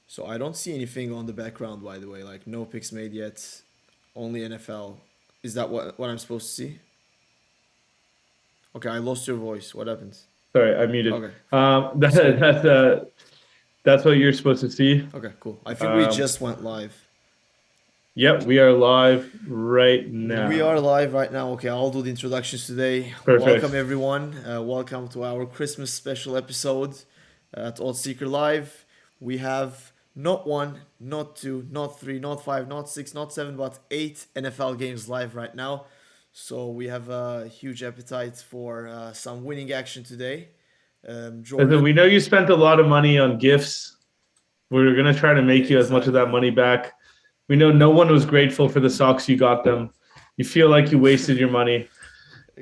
So I don't see anything on the background, by the way. Like no picks made yet, only NFL. Is that what I'm supposed to see? Okay, I lost your voice. What happened? Sorry, I muted. Okay, That, so that's what you're supposed to see. okay, cool. I think we Um, just went live. yep, we are live right We are now. live right now. Okay, I'll do the introductions today. Welcome Perfect. everyone. Welcome to our Christmas special episode at OddsSeeker Live. We have not one, not two, not three, not five, not six, not seven, but eight NFL games live right now. So we have a huge appetite for some winning action today. Listen, we Jordan, know you spent a lot of money on gifts. We're gonna try to make you as much of that exactly. money back. We know no one was grateful for the socks you got them. You feel like you wasted your money.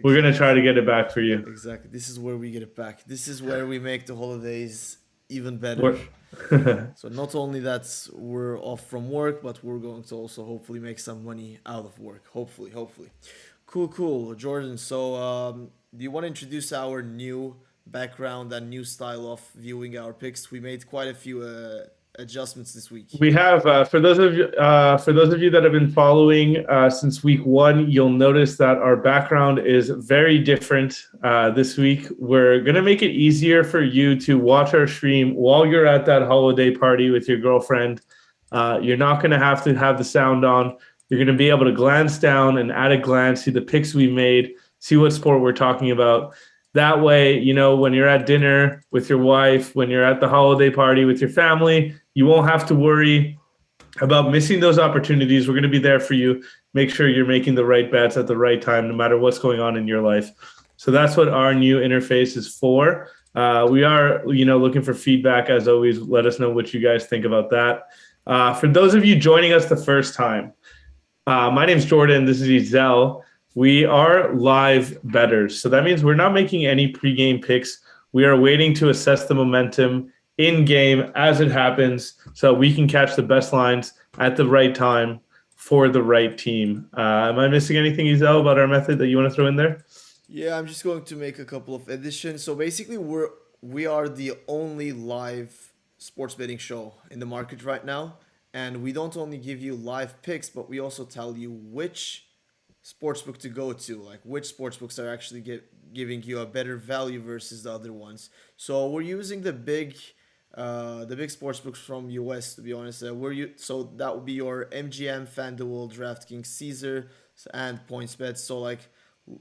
We're gonna try Exactly. to get it back for you. Exactly. This is where we get it back. This is where we make the holidays even better. We're So not only that we're off from work, but we're going to also hopefully make some money out of work. Hopefully. Cool, cool. Jordan, so do you want to introduce our new background and new style of viewing our picks? We made quite a few adjustments this week. We have for those of you that have been following since week one, you'll notice that our background is very different this week. We're gonna make it easier for you to watch our stream while you're at that holiday party with your girlfriend. You're not gonna have to have the sound on. You're gonna be able to glance down and at a glance see the picks we made, see what sport we're talking about. That way, you know, when you're at dinner with your wife, when you're at the holiday party with your family, you won't have to worry about missing those opportunities. We're going to be there for you. Make sure you're making the right bets at the right time, no matter what's going on in your life. So that's what our new interface is for. We are, you know, looking for feedback as always. Let us know what you guys think about that. For those of you joining us the first time, my name's Jordan. This is Ezel. We are live betters. So that means we're not making any pregame picks. We are waiting to assess the momentum in game as it happens so we can catch the best lines at the right time for the right team. Am I missing anything, Ezel, about our method that you want to throw in there? Yeah, I'm just going to make a couple of additions. So basically, we are the only live sports betting show in the market right now, and we don't only give you live picks, but we also tell you which sportsbook to go to, like which sportsbooks are actually giving you a better value versus the other ones. So we're using the big sportsbooks from US to be honest. So that would be your MGM, FanDuel, DraftKings, Caesar, and PointsBet. So like,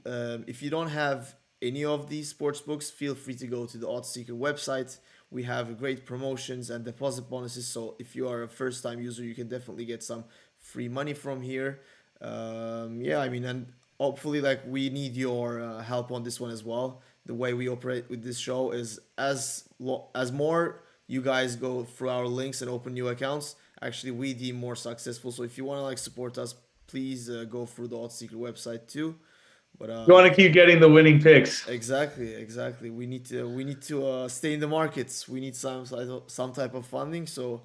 if you don't have any of these sportsbooks, feel free to go to the OddsSeeker website. We have great promotions and deposit bonuses. So if you are a first-time user, you can definitely get some free money from here. Yeah, I mean, and hopefully, like we need your help on this one as well. The way we operate with this show is as more you guys go through our links and open new accounts, actually we deem more successful. So if you want to like support us, please go through the OddsSeeker website too. But You want to keep getting the winning picks. exactly. We need to stay in the markets. We need some type of funding. So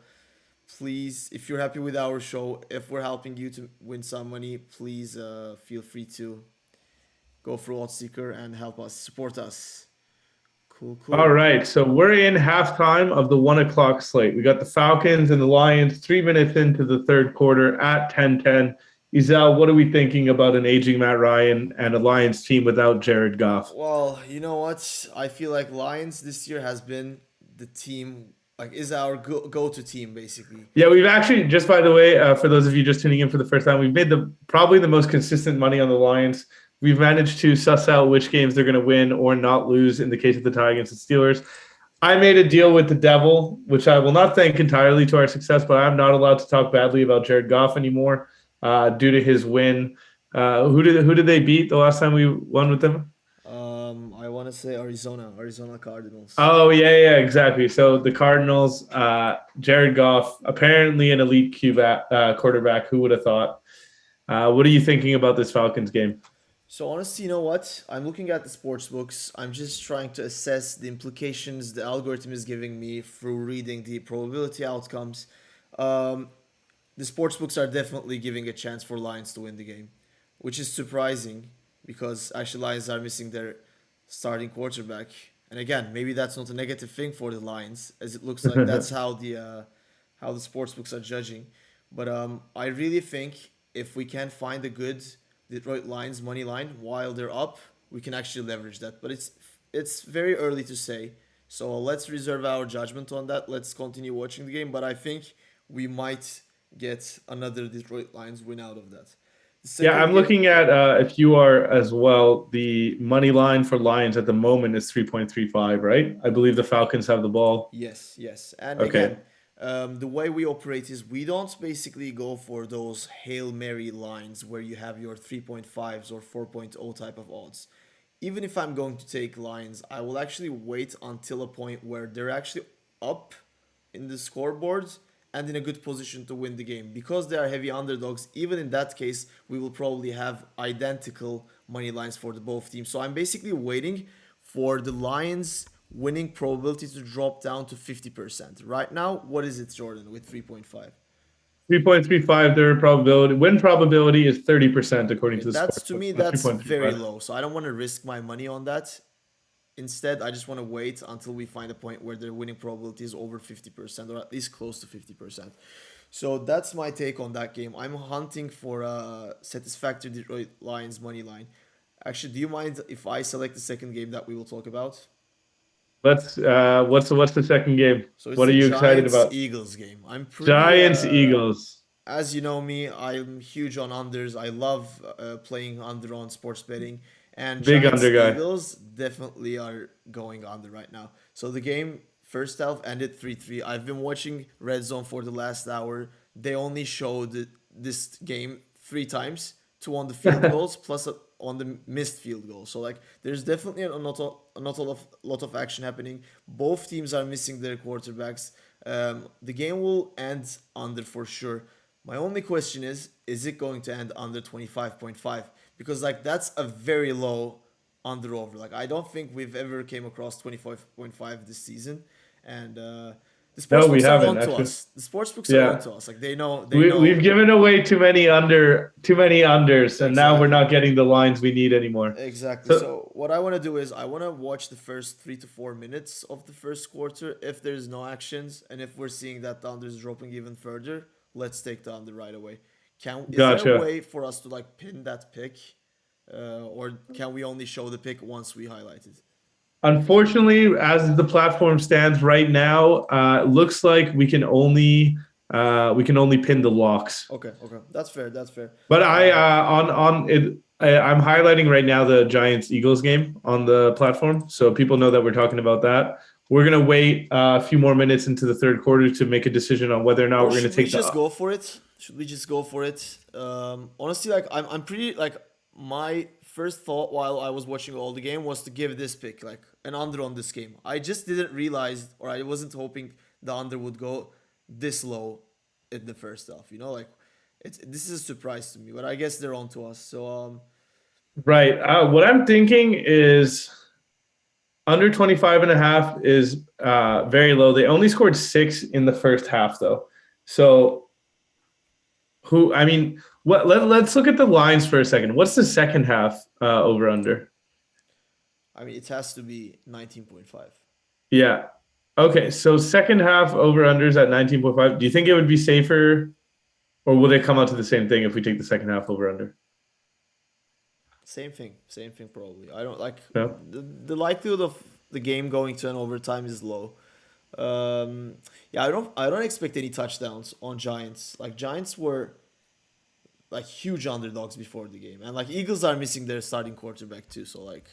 please, if you're happy with our show, if we're helping you to win some money, please feel free to go through OddsSeeker and help us support us. Cool, All cool. right, so we're in halftime of the 1 o'clock slate. We got the Falcons and the Lions 3 minutes into the third quarter at 10-10. Ezel, what are we thinking about an aging Matt Ryan and a Lions team without Jared Goff? Well, you know what? I feel like Lions this year has been the team, like is our go to team basically. Yeah, we've actually, just by the way, for those of you just tuning in for the first time, we've made the probably the most consistent money on the Lions. We've managed to suss out which games they're going to win or not lose in the case of the tie against the Steelers. I made a deal with the devil, which I will not thank entirely to our success, but I'm not allowed to talk badly about Jared Goff anymore due to his win. Who did they beat the last time we won with them? I want to say Arizona Cardinals. Oh yeah, exactly. So the Cardinals, Jared Goff, apparently an elite quarterback. Who would have thought? What are you thinking about this Falcons game? So honestly, you know what? I'm looking at the sports books. I'm just trying to assess the implications the algorithm is giving me through reading the probability outcomes. Um, the sports books are definitely giving a chance for Lions to win the game, which is surprising because actually Lions are missing their starting quarterback. And again, maybe that's not a negative thing for the Lions, as it looks like that's how the sports books are judging. But I really think if we can find a good Detroit Lions money line while they're up, we can actually leverage that. But it's very early to say. So let's reserve our judgment on that. Let's continue watching the game. But I think we might get another Detroit Lions win out of that. The Yeah, second I'm game, looking at if you are as well. The money line for Lions at the moment is 3.35, right? I believe the Falcons have the ball. yes, yes. And Okay. again, the way we operate is we don't basically go for those Hail Mary lines where you have your 3.5s or 4.0 type of odds. Even if I'm going to take lines, I will actually wait until a point where they're actually up in the scoreboards and in a good position to win the game. Because they are heavy underdogs, even in that case, we will probably have identical money lines for the both teams. So I'm basically waiting for the Lions winning probability to drop down to 50%. Right now, what is it, Jordan, with 3.5? 3.35, their win probability is 30% according Okay, to the that's to sportsbook. me, Not that's very 3.35. low. So I don't want to risk my money on that. Instead, I just want to wait until we find a point where their winning probability is over 50% or at least close to 50%. So that's my take on that game. I'm hunting for a satisfactory Detroit Lions money line. Actually, do you mind if I select the second game that we will talk about? Let's what's the second game? So it's What are the you excited Giants about? Eagles game. I'm pretty Giants Eagles. as you know me, I'm huge on unders. I love playing under on sports betting, and Big Giants under guy. Eagles definitely are going under right now. So the game first half ended 3-3. I've been watching Red Zone for the last hour. They only showed this game three times, two on the field goals plus on the missed field goal. So like, there's definitely a lot of action happening. Both teams are missing their quarterbacks. The game will end under for sure. My only question is it going to end under 25.5? Because like that's a very low under over. Like I don't think we've ever came across 25.5 this season. And the No, sports we books are haven't on to actually. us. The sports books are on Yeah. to us. Like they We've know given away too many unders, and now we're exactly. not getting the lines we need anymore. Exactly. So So what I want to do is I want to watch the first 3 to 4 minutes of the first quarter. If there's no actions and if we're seeing that the under is dropping even further, let's take the under right away. Can is there a gotcha. way for us to like pin that pick, or can we only show the pick once we highlight it? Unfortunately, as the platform stands right now, looks like we can only pin the locks. Okay, okay, that's fair. That's fair. But I Uh, on it. I'm highlighting right now the Giants Eagles game on the platform, so people know that we're talking about that. We're gonna wait a few more minutes into the third quarter to make a decision on whether or not or we're gonna should we take just the. go for it? Should we just go for it? Honestly, like I'm pretty like my first thought while I was watching all the game was to give this pick like an under on this game. I just didn't realize or I wasn't hoping the under would go this low in the first half. You know, like it's this is a surprise to me, but I guess they're on to us. So Right. What I'm thinking is under 25 and a half is very low. They only scored 6 in the first half, though. So I mean, let's look at the lines for a second. What's the second half over under? I mean, it has to be 19.5. Yeah. Okay. So second half over unders at 19.5. Do you think it would be safer, or will they come out to the same thing if we take the second half over under? Same thing probably. I don't like No. the likelihood of the game going to an overtime is low. Yeah, I don't expect any touchdowns on Giants. Like Giants were like huge underdogs before the game, and like Eagles are missing their starting quarterback too. So like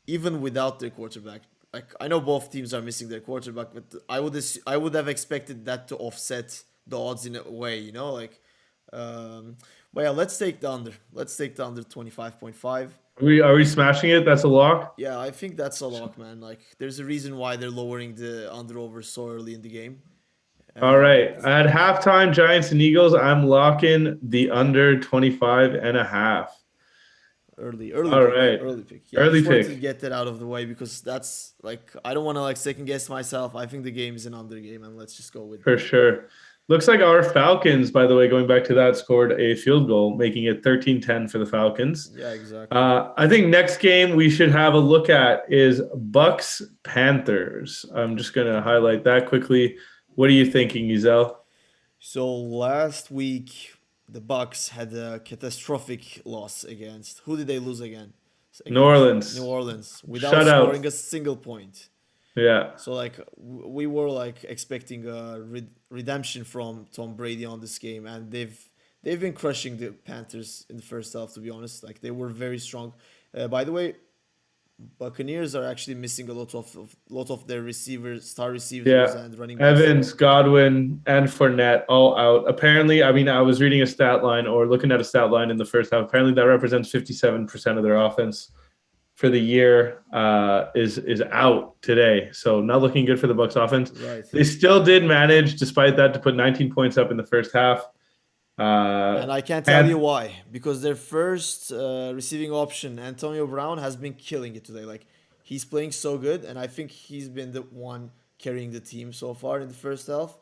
even without their quarterback, like I know both teams are missing their quarterback, but I would have expected that to offset the odds in a way, you know, like. But yeah, let's take the under. Let's take the under 25.5. Are we smashing it? That's a lock. Yeah, I think that's a lock, man. Like, there's a reason why they're lowering the under over so early in the game. All right. And At halftime, Giants and Eagles, I'm locking the under 25 and a half. early All pick, right. early pick. Yeah, I Early just wanted to pick. get that out of the way because that's like I don't want to like second guess myself. I think the game is an under game, and let's just go with For that. sure. Looks like our Falcons, by the way, going back to that, scored a field goal, making it 13-10 for the Falcons. Yeah, exactly. I think next game we should have a look at is Bucks Panthers. I'm just going to highlight that quickly. What are you thinking, Giselle? So last week, the Bucks had a catastrophic loss against. Who did they lose again? New Against New Orleans. Orleans without Shutout. scoring a single point. Yeah. So like we were like expecting a redemption from Tom Brady on this game, and they've been crushing the Panthers in the first half. To be honest, like they were very strong. By the way, Buccaneers are actually missing a lot of their receivers, star receivers, Yeah. and running backs. Evans, Godwin, and Fournette all out. Apparently, I mean, I was reading a stat line or looking at a stat line in the first half. Apparently, that represents 57% of their offense for the year is out today. So not looking good for the Bucks offense. Right. They still did manage, despite that, to put 19 points up in the first half. And I can't tell you And why. Because their first receiving option, Antonio Brown, has been killing it today. Like he's playing so good, and I think he's been the one carrying the team so far in the first half.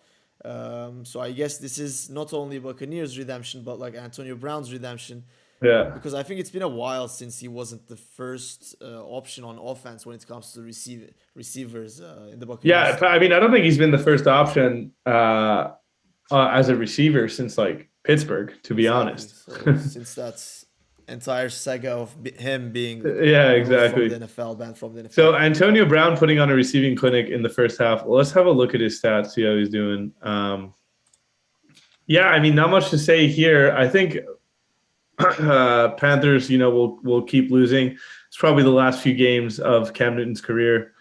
So I guess this is not only Buccaneers' redemption, but like Antonio Brown's redemption. yeah, Because I think it's been a while since he wasn't the first option on offense when it comes to receivers in the yeah. Buccaneers. I mean, I don't think he's been the first option as a receiver since like Pittsburgh, to be Exactly. honest. So since that's entire saga of him being Yeah, removed from the exactly. NFL, banned from the NFL. So Antonio Brown putting on a receiving clinic in the first half. Well, let's have a look at his stats, see how he's doing. Yeah, I mean, not much to say here. I think Panthers, will keep losing. It's probably the last few games of Cam Newton's career.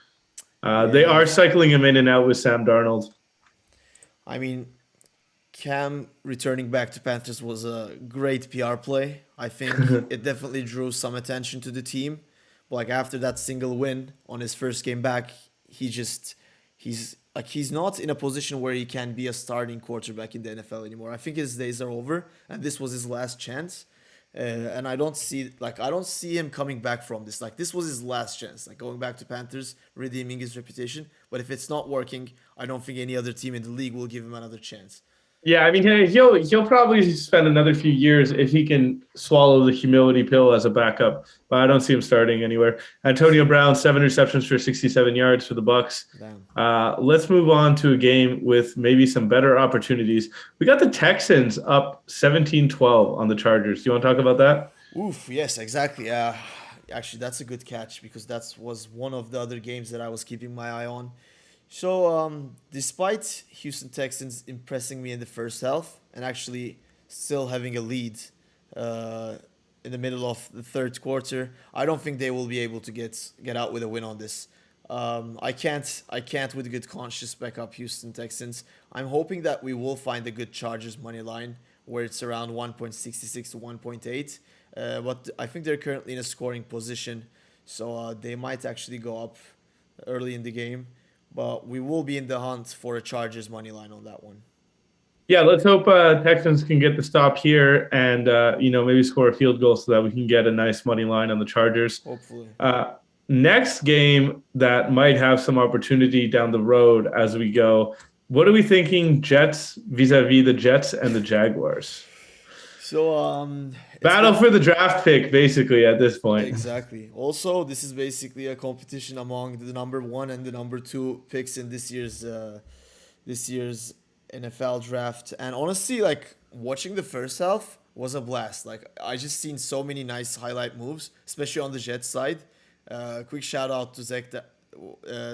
They Yeah, are cycling him in and out with Sam Darnold. I mean, Cam returning back to Panthers was a great PR play. I think it definitely drew some attention to the team. But like after that single win on his first game back, he's not in a position where he can be a starting quarterback in the NFL anymore. I think his days are over, and this was his last chance. And I don't see him coming back from this. Like this was his last chance, like going back to Panthers, redeeming his reputation. But if it's not working, I don't think any other team in the league will give him another chance. Yeah, I mean, he'll probably spend another few years if he can swallow the humility pill as a backup. But I don't see him starting anywhere. Antonio Brown, 7 receptions for 67 yards for the Bucks. Damn. Let's move on to a game with maybe some better opportunities. We got the Texans up 17-12 on the Chargers. Do you want to talk about that? Oof, yes, exactly. Actually, that's a good catch because that was one of the other games that I was keeping my eye on. So, despite Houston Texans impressing me in the first half and actually still having a lead uh, in the middle of the third quarter, I don't think they will be able to get out with a win on this. I can't with good conscience back up Houston Texans. I'm hoping that we will find a good Chargers money line where it's around 1.66 to 1.8. But I think they're currently in a scoring position, so they might actually go up early in the game. But we will be in the hunt for a Chargers money line on that one. Yeah, let's hope Texans can get the stop here and maybe score a field goal so that we can get a nice money line on the Chargers. Hopefully. Uh, Next game that might have some opportunity down the road as we go. What are we thinking? Jets vis-a-vis the Jets and the Jaguars. So it's Battle been for the draft pick, basically at this point. exactly. Also, this is basically a competition among the number one and the number two picks in this year's NFL draft. And honestly, like watching the first half was a blast. Like I just seen so many nice highlight moves, especially on the Jets side. Quick shout out to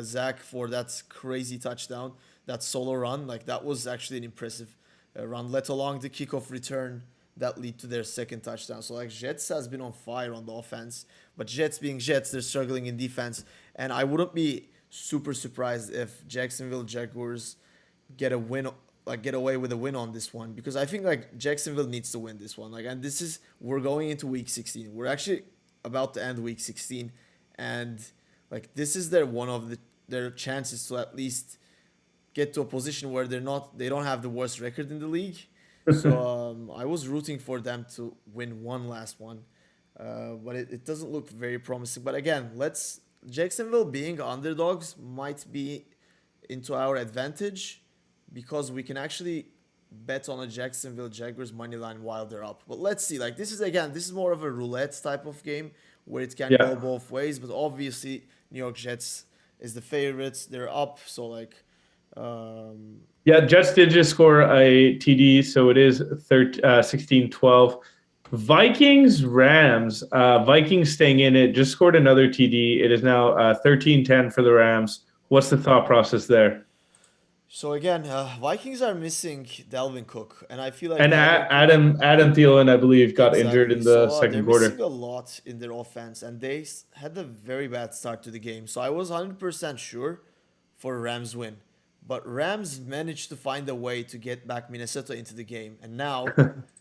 Zach for that crazy touchdown, that solo run. Like that was actually an impressive run, let alone the kickoff return that lead to their second touchdown. So like Jets has been on fire on the offense, but Jets being Jets, they're struggling in defense. And I wouldn't be super surprised if Jacksonville Jaguars get a win, like get away with a win on this one, because I think like Jacksonville needs to win this one. Like, and this is we're going into week 16. We're actually about to end week 16, and like this is their chances to at least get to a position where they don't have the worst record in the league. So I was rooting for them to win one last one, but it doesn't look very promising. But again, let's Jacksonville being underdogs might be into our advantage because we can actually bet on a Jacksonville Jaguars money line while they're up. But let's see. Like this is more of a roulette type of game where it can go Yeah. both ways. But obviously, New York Jets is the favorites. They're up, so like Yeah, Jets did just score a TD, so it is 16-12. Vikings, Rams. Vikings staying in it, just scored another TD. It is now 13-10 for the Rams. What's the thought process there? So again, Vikings are missing Dalvin Cook, and I feel like And Dalvin Cook Adam Thielen, I believe, got injured exactly. in the So second they're missing quarter. a lot in their offense, and they had a very bad start to the game. So I was 100% sure for a Rams win, but Rams managed to find a way to get back Minnesota into the game, and now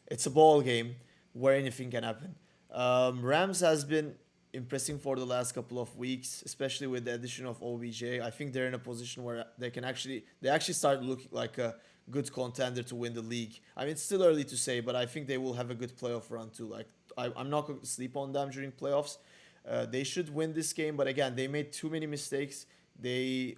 it's a ball game where anything can happen. Rams has been impressing for the last couple of weeks, especially with the addition of OBJ. I think they're in a position where they actually start looking like a good contender to win the league. I mean, it's still early to say, but I think they will have a good playoff run too. Like I'm not going to sleep on them during playoffs. They should win this game, but again, they made too many mistakes. They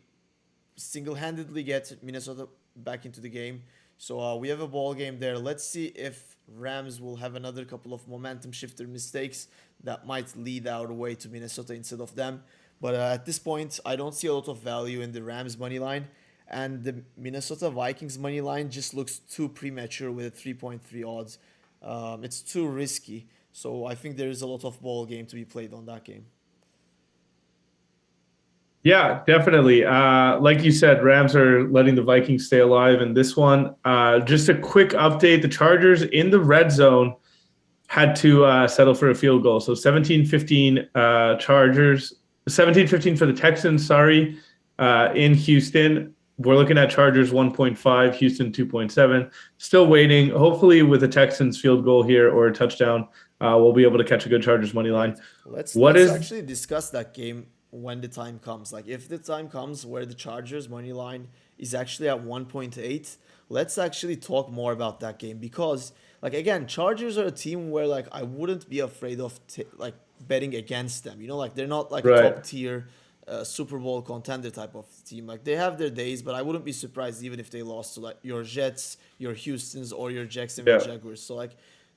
single-handedly get Minnesota back into the game. So we have a ball game there. Let's see if Rams will have another couple of momentum shifter mistakes that might lead our way to Minnesota instead of them. But at this point, I don't see a lot of value in the Rams money line, and the Minnesota Vikings money line just looks too premature with a 3.3 odds. It's too risky. So I think there is a lot of ball game to be played on that game. Yeah, definitely. Like you said, Rams are letting the Vikings stay alive in this one. Just a quick update. The Chargers in the red zone had to settle for a field goal. So 17-15 Chargers, 17-15 for the Texans, sorry, in Houston. We're looking at Chargers 1.5, Houston 2.7. Still waiting. Hopefully with a Texans field goal here or a touchdown, we'll be able to catch a good Chargers money line. Let's actually discuss that game when the time comes. Like if the time comes where the Chargers money line is actually at 1.8, let's actually talk more about that game because like again, Chargers are a team where like I wouldn't be afraid of like betting against them. You know, like they're not like a Right. top tier Super Bowl contender type of team. Like they have their days, but I wouldn't be surprised even if they lost to like your Jets, your Houston's, or your Jacksonville Yeah. Jaguars. So like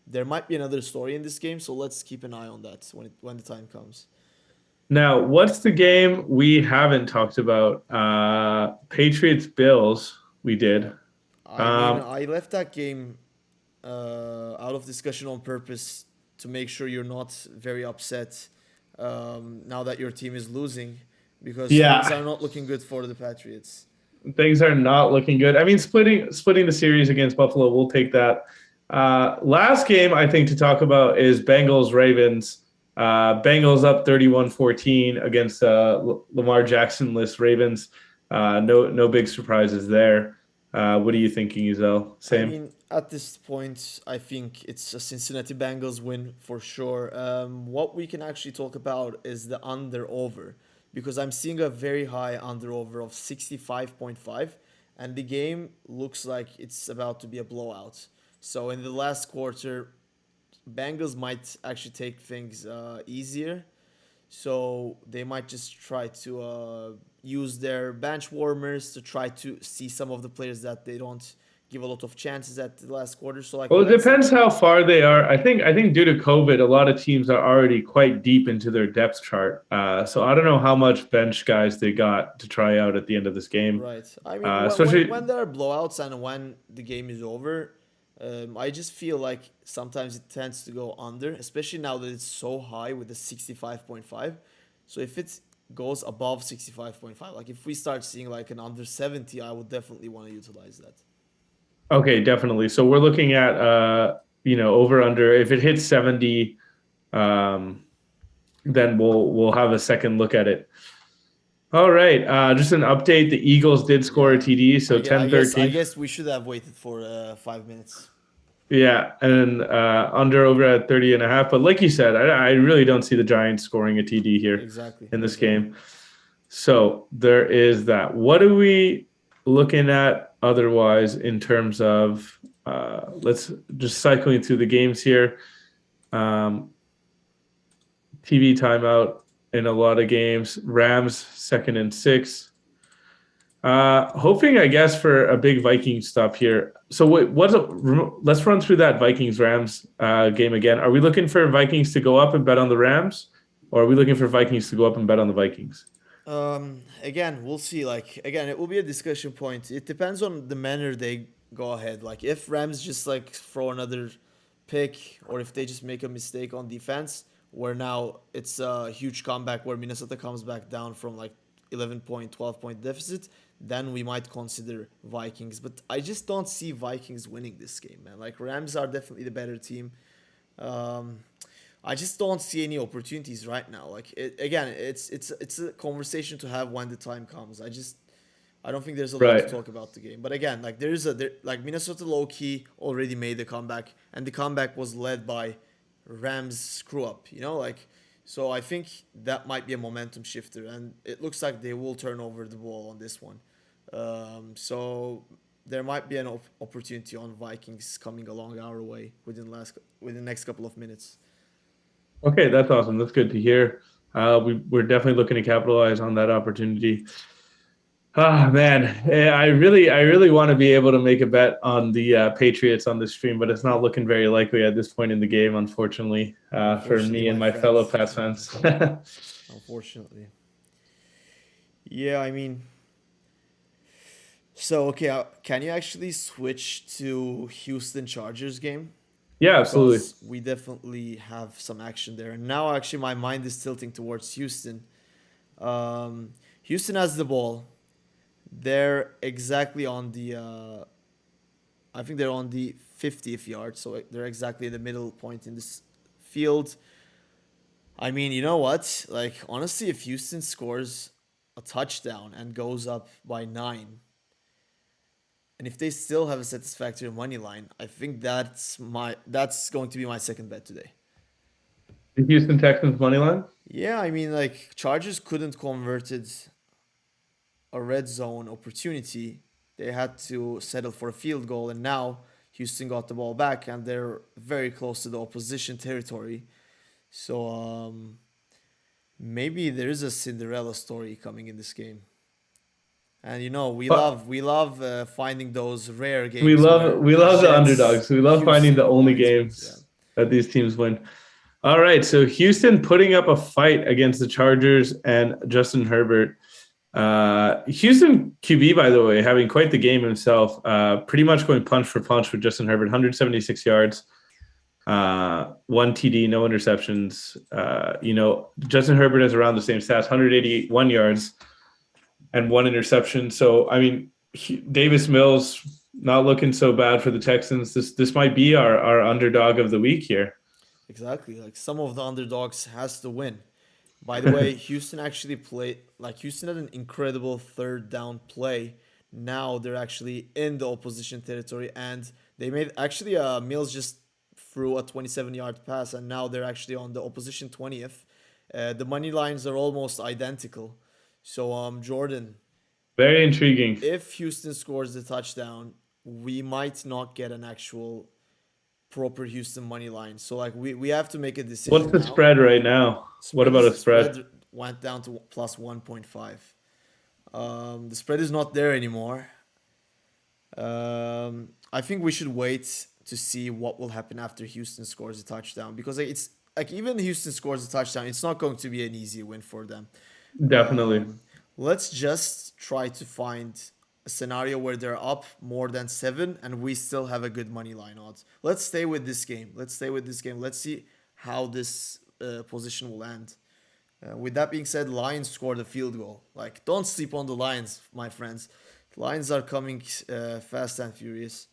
there might be another story in this game. So let's keep an eye on that when the time comes. Now, what's the game we haven't talked about? Patriots Bills. We did. I mean, Um, I left that game out of discussion on purpose to make sure you're not very upset now that your team is losing because things yeah, are not looking good for the Patriots. things are not looking good. I mean, splitting the series against Buffalo, we'll take that. Last game I think to talk about is Bengals Ravens. Bengals up 31-14 against Lamar Jackson-less Ravens. No big surprises there. What are you thinking, Ezel? I Same. mean, at this point, I think it's a Cincinnati Bengals win for sure. What we can actually talk about is the under over because I'm seeing a very high under over of 65.5, and the game looks like it's about to be a blowout. So in the last quarter, Bengals might actually take things easier. So they might just try to use their bench warmers to try to see some of the players that they don't give a lot of chances at the last quarter. So like Well, it let's depends how far they are. I think due to COVID, a lot of teams are already quite deep into their depth chart. So I don't know how much bench guys they got to try out at the end of this game. right. I mean when Especially, there are blowouts and when the game is over, I just feel like sometimes it tends to go under, especially now that it's so high with the 65.5. So if it goes above 65.5, like if we start seeing like an under 70, I would definitely want to utilize that. okay, definitely. So we're looking at over under. If it hits 70, um, then we'll have a second look at it. All right. Just an update. The Eagles did score a Yeah. TD, so I 10-13. guess we should have waited for 5 minutes. Yeah, and under over at 30.5. But like you said, I really don't see the Giants scoring a TD here Exactly. in this Exactly. game. So there is that. What are we looking at otherwise in terms of let's just cycling through the games here. Um, TV timeout in a lot of games. Rams 2nd and 6. Hoping, I guess, for a big Vikings stop here. So let's run through that Vikings Rams game again. Are we looking for Vikings to go up and bet on the Rams, or are we looking for Vikings to go up and bet on the Vikings? Again, we'll see. Like again, it will be a discussion point. It depends on the manner they go ahead. Like if Rams just like throw another pick, or if they just make a mistake on defense, where now it's a huge comeback where Minnesota comes back down from like 11 point, 12 point deficit, then we might consider Vikings. But I just don't see Vikings winning this game, man. Like Rams are definitely the better team. Um, I just don't see any opportunities right now. Like again, it's a conversation to have when the time comes. I don't think there's a lot to Right. talk about the game. But again, like like Minnesota low key already made the comeback, and the comeback was led by Rams screw up. Like so I think that might be a momentum shifter, and it looks like they will turn over the ball on this one. So there might be an opportunity on Vikings coming along our way within the next couple of minutes. Okay, that's awesome. That's good to hear. We're definitely looking to capitalize on that opportunity. Ah, man, I really want to be able to make a bet on the Patriots on the stream, but it's not looking very likely at this point in the game, unfortunately, for Unfortunately, me and my my friend. fellow Pats fans. Unfortunately. Yeah, I mean, so okay, can you actually switch to Houston Chargers game? Yeah, absolutely. Because we definitely have some action there. And now actually my mind is tilting towards Houston. Houston has the ball. They're exactly on the I think they're on the 50th yard, so they're exactly in the middle point in this field. I mean, you know what? Like honestly, if Houston scores a touchdown and goes up by 9, and if they still have a satisfactory money line, I think that's going to be my second bet today. The Houston Texans money line. Yeah, I mean like Chargers couldn't converted a red zone opportunity. They had to settle for a field goal, and now Houston got the ball back, and they're very close to the opposition territory. So maybe there is a Cinderella story coming in this game. And But we love finding those rare we games love where we the love the Jets, underdogs. We love finding the Houston only lines wins. Yeah, games that these teams win. All right, so Houston putting up a fight against the Chargers and Justin Herbert. Houston QB, by the way, having quite the game himself. Pretty much going punch for punch with Justin Herbert, 176 yards, one TD, no interceptions. Justin Herbert has around the same stats, 181 yards and one interception. So, I mean, Davis Mills not looking so bad for the Texans. This might be our underdog of the week here. exactly. Like some of the underdogs has to win. By the way, Houston actually played like Houston had an incredible third down play. Now they're actually in the opposition territory, and they made actually Mills just threw a 27-yard pass, and now they're actually on the opposition 20th. The money lines are almost identical. So Jordan, Very intriguing. if Houston scores the touchdown, we might not get an actual proper Houston money line. So like we have to make a What's decision the now. spread right now? What about a spread? Spread went down to plus 1.5. The spread is not there anymore. I think we should wait to see what will happen after Houston scores a touchdown, because like, it's like even Houston scores a touchdown, it's not going to be an easy win for them. Definitely. Let's just try to find a scenario where they're up more than 7 and we still have a good money line odds. Let's stay with this game. Let's see how this position will end. With that being said, Lions scored a field goal. Like, don't sleep on the Lions, my friends. The Lions are coming fast and furious.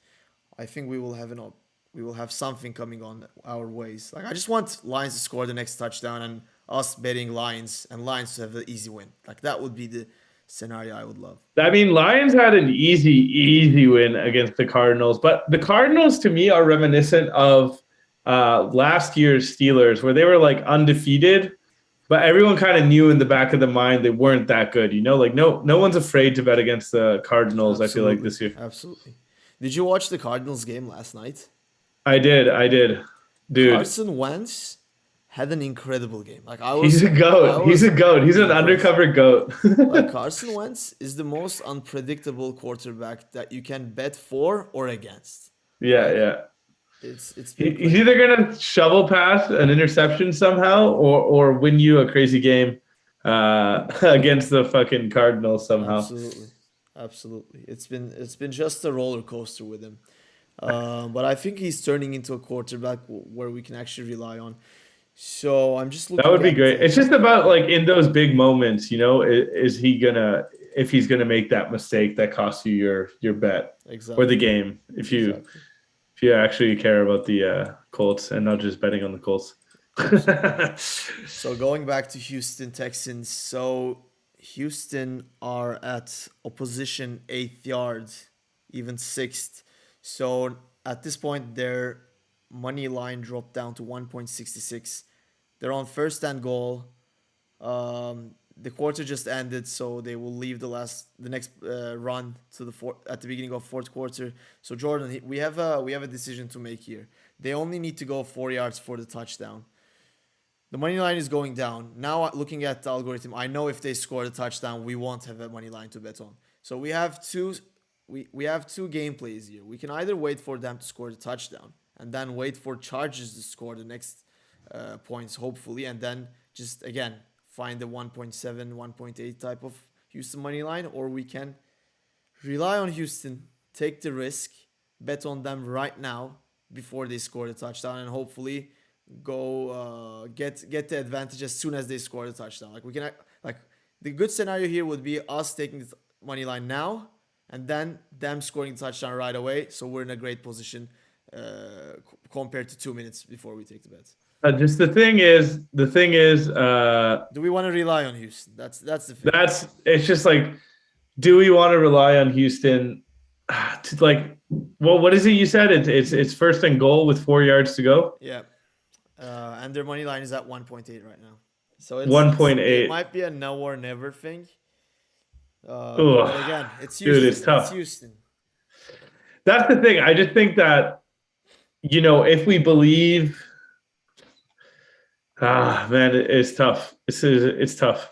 I think we will have something coming on our ways. Like, I just want Lions to score the next touchdown and us betting Lions and Lions to have the easy win. Like, that would be the scenario I would love. I mean, Lions had an easy win against the Cardinals, but the Cardinals to me are reminiscent of last year's Steelers, where they were like undefeated, but everyone kind of knew in the back of the mind they weren't that good. Like no one's afraid to bet against the Cardinals. I feel like Absolutely. this year. Absolutely. Did you watch the Cardinals game last night? I did, dude. Carson Wentz had an incredible game. Like He's a goat. He's a goat. He's an impressed. undercover goat. Like Carson Wentz is the most unpredictable quarterback that you can bet for or against. Yeah, Like yeah. it's been He's crazy. either gonna shovel past an interception somehow, or win you a crazy game. against the fucking Cardinals somehow. Absolutely, absolutely. It's been just a roller coaster with him. But I think he's turning into a quarterback where we can actually rely on. So I'm just That looking would be at great. It's just about yeah, like in those big moments, is he gonna if he's gonna make that mistake that costs you your bet or the exactly, game exactly, if you actually care about the Colts and not just betting on the Colts. absolutely. So going back to Houston Texans, so Houston are at opposition eighth yard, even sixth. So at this point, their money line dropped down to 1.66. They're on first and goal. The quarter just ended, so they will leave the next run to at the beginning of fourth quarter. So Jordan, we have a decision to make here. They only need to go 4 yards for the touchdown. The money line is going down. Now, looking at the algorithm, I know if they score the touchdown, we won't have a money line to bet on. So we have two gameplays here. We can either wait for them to score the touchdown and then wait for Chargers to score the next points, hopefully, and then just again find the 1.7, 1.8 type of Houston money line, or we can rely on Houston, take the risk, bet on them right now before they score the touchdown, and hopefully go get the advantage as soon as they score the touchdown. Like we can like the good scenario here would be us taking the money line now and then them scoring the touchdown right away. So we're in a great position compared to 2 minutes before we take the bet. Just the thing is, Do we want to rely on Houston? That's the thing. that's it's just like, do we want to rely on Houston? To like, well, what is it you said? It's first and goal with 4 yards to go. Yeah, and their money line is at 1.8 right now. So it 1.8. might be a now or never thing. But Oh, again, it's dude, it's Houston. It's tough. Houston. That's the thing. I just think that if we believe, man, it's tough. It's tough.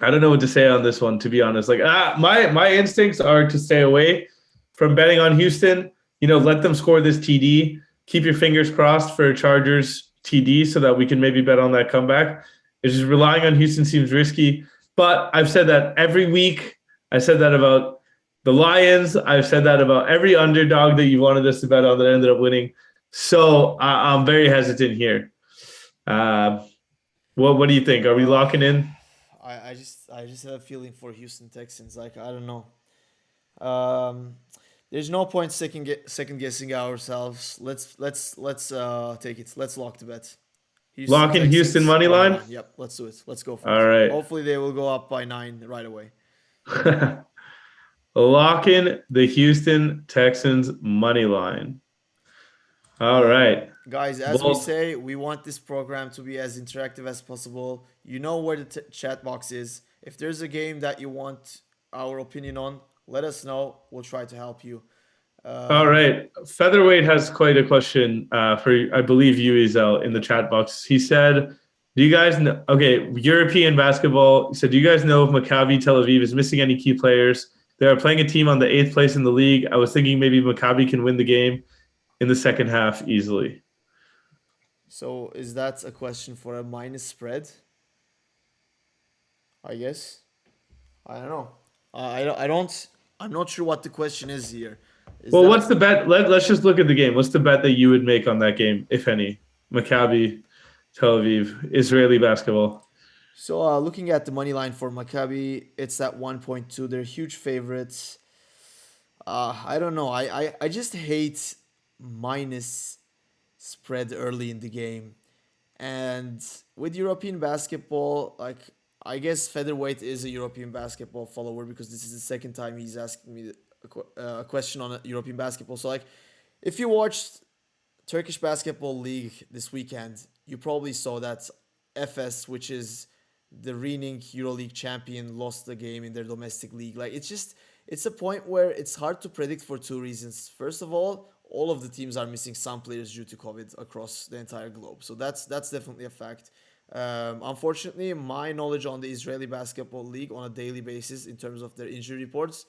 I don't know what to say on this one, to be honest. Like, my instincts are to stay away from betting on Houston. Let them score this TD. Keep your fingers crossed for Chargers TD so that we can maybe bet on that comeback. It's just relying on Houston seems risky. But I've said that every week. I said that about the Lions. I've said that about every underdog that you wanted us to bet on that ended up winning. So I'm very hesitant here. Uh, what do you think? Are we Uh, locking in? I just have a feeling for Houston Texans. Like I don't know. Um, there's no point second guessing ourselves. Let's take it. Let's lock the bet. Houston Lock in Houston Texans money money line? line. Yep, let's do it. Let's go for it. All right. Hopefully they will go up by 9 right away. Lock in the Houston Texans money line. All right. Guys, as we Well, say, we want this program to be as interactive as possible. You know where the chat box is. If there's a game that you want our opinion on, let us know. We'll try to help you. all Um, right. Featherweight has quite a question for, I believe, you, Ezel, in the yep. chat box. He said, do you guys know? Okay, European basketball. He said, do you guys know if Maccabi Tel Aviv is missing any key players? They are playing a team on the 8th place in the league. I was thinking maybe Maccabi can win the game in the second half easily. So is that a question for a minus spread? I guess. I don't know. I don't. I'm not sure what the question is here. Is Well, that what's a the bet? Let's just look at the game. What's the bet that you would make on that game, if any? Maccabi, Tel Aviv, Israeli basketball. so looking at the money line for Maccabi, it's at 1.2. They're huge favorites. I don't know. I just hate minus spread early in the game. And with European basketball, like I guess featherweight is a European basketball follower because this is the second time he's asking me a question on European basketball. So like, if you watched Turkish basketball league this weekend, you probably saw that FS, which is the reigning EuroLeague champion, lost the game in their domestic league. Like it's a point where it's hard to predict for two reasons. First of all of the teams are missing some players due to COVID across the entire globe. So that's definitely a fact. Unfortunately, my knowledge on the Israeli basketball league on a daily basis in terms of their injury reports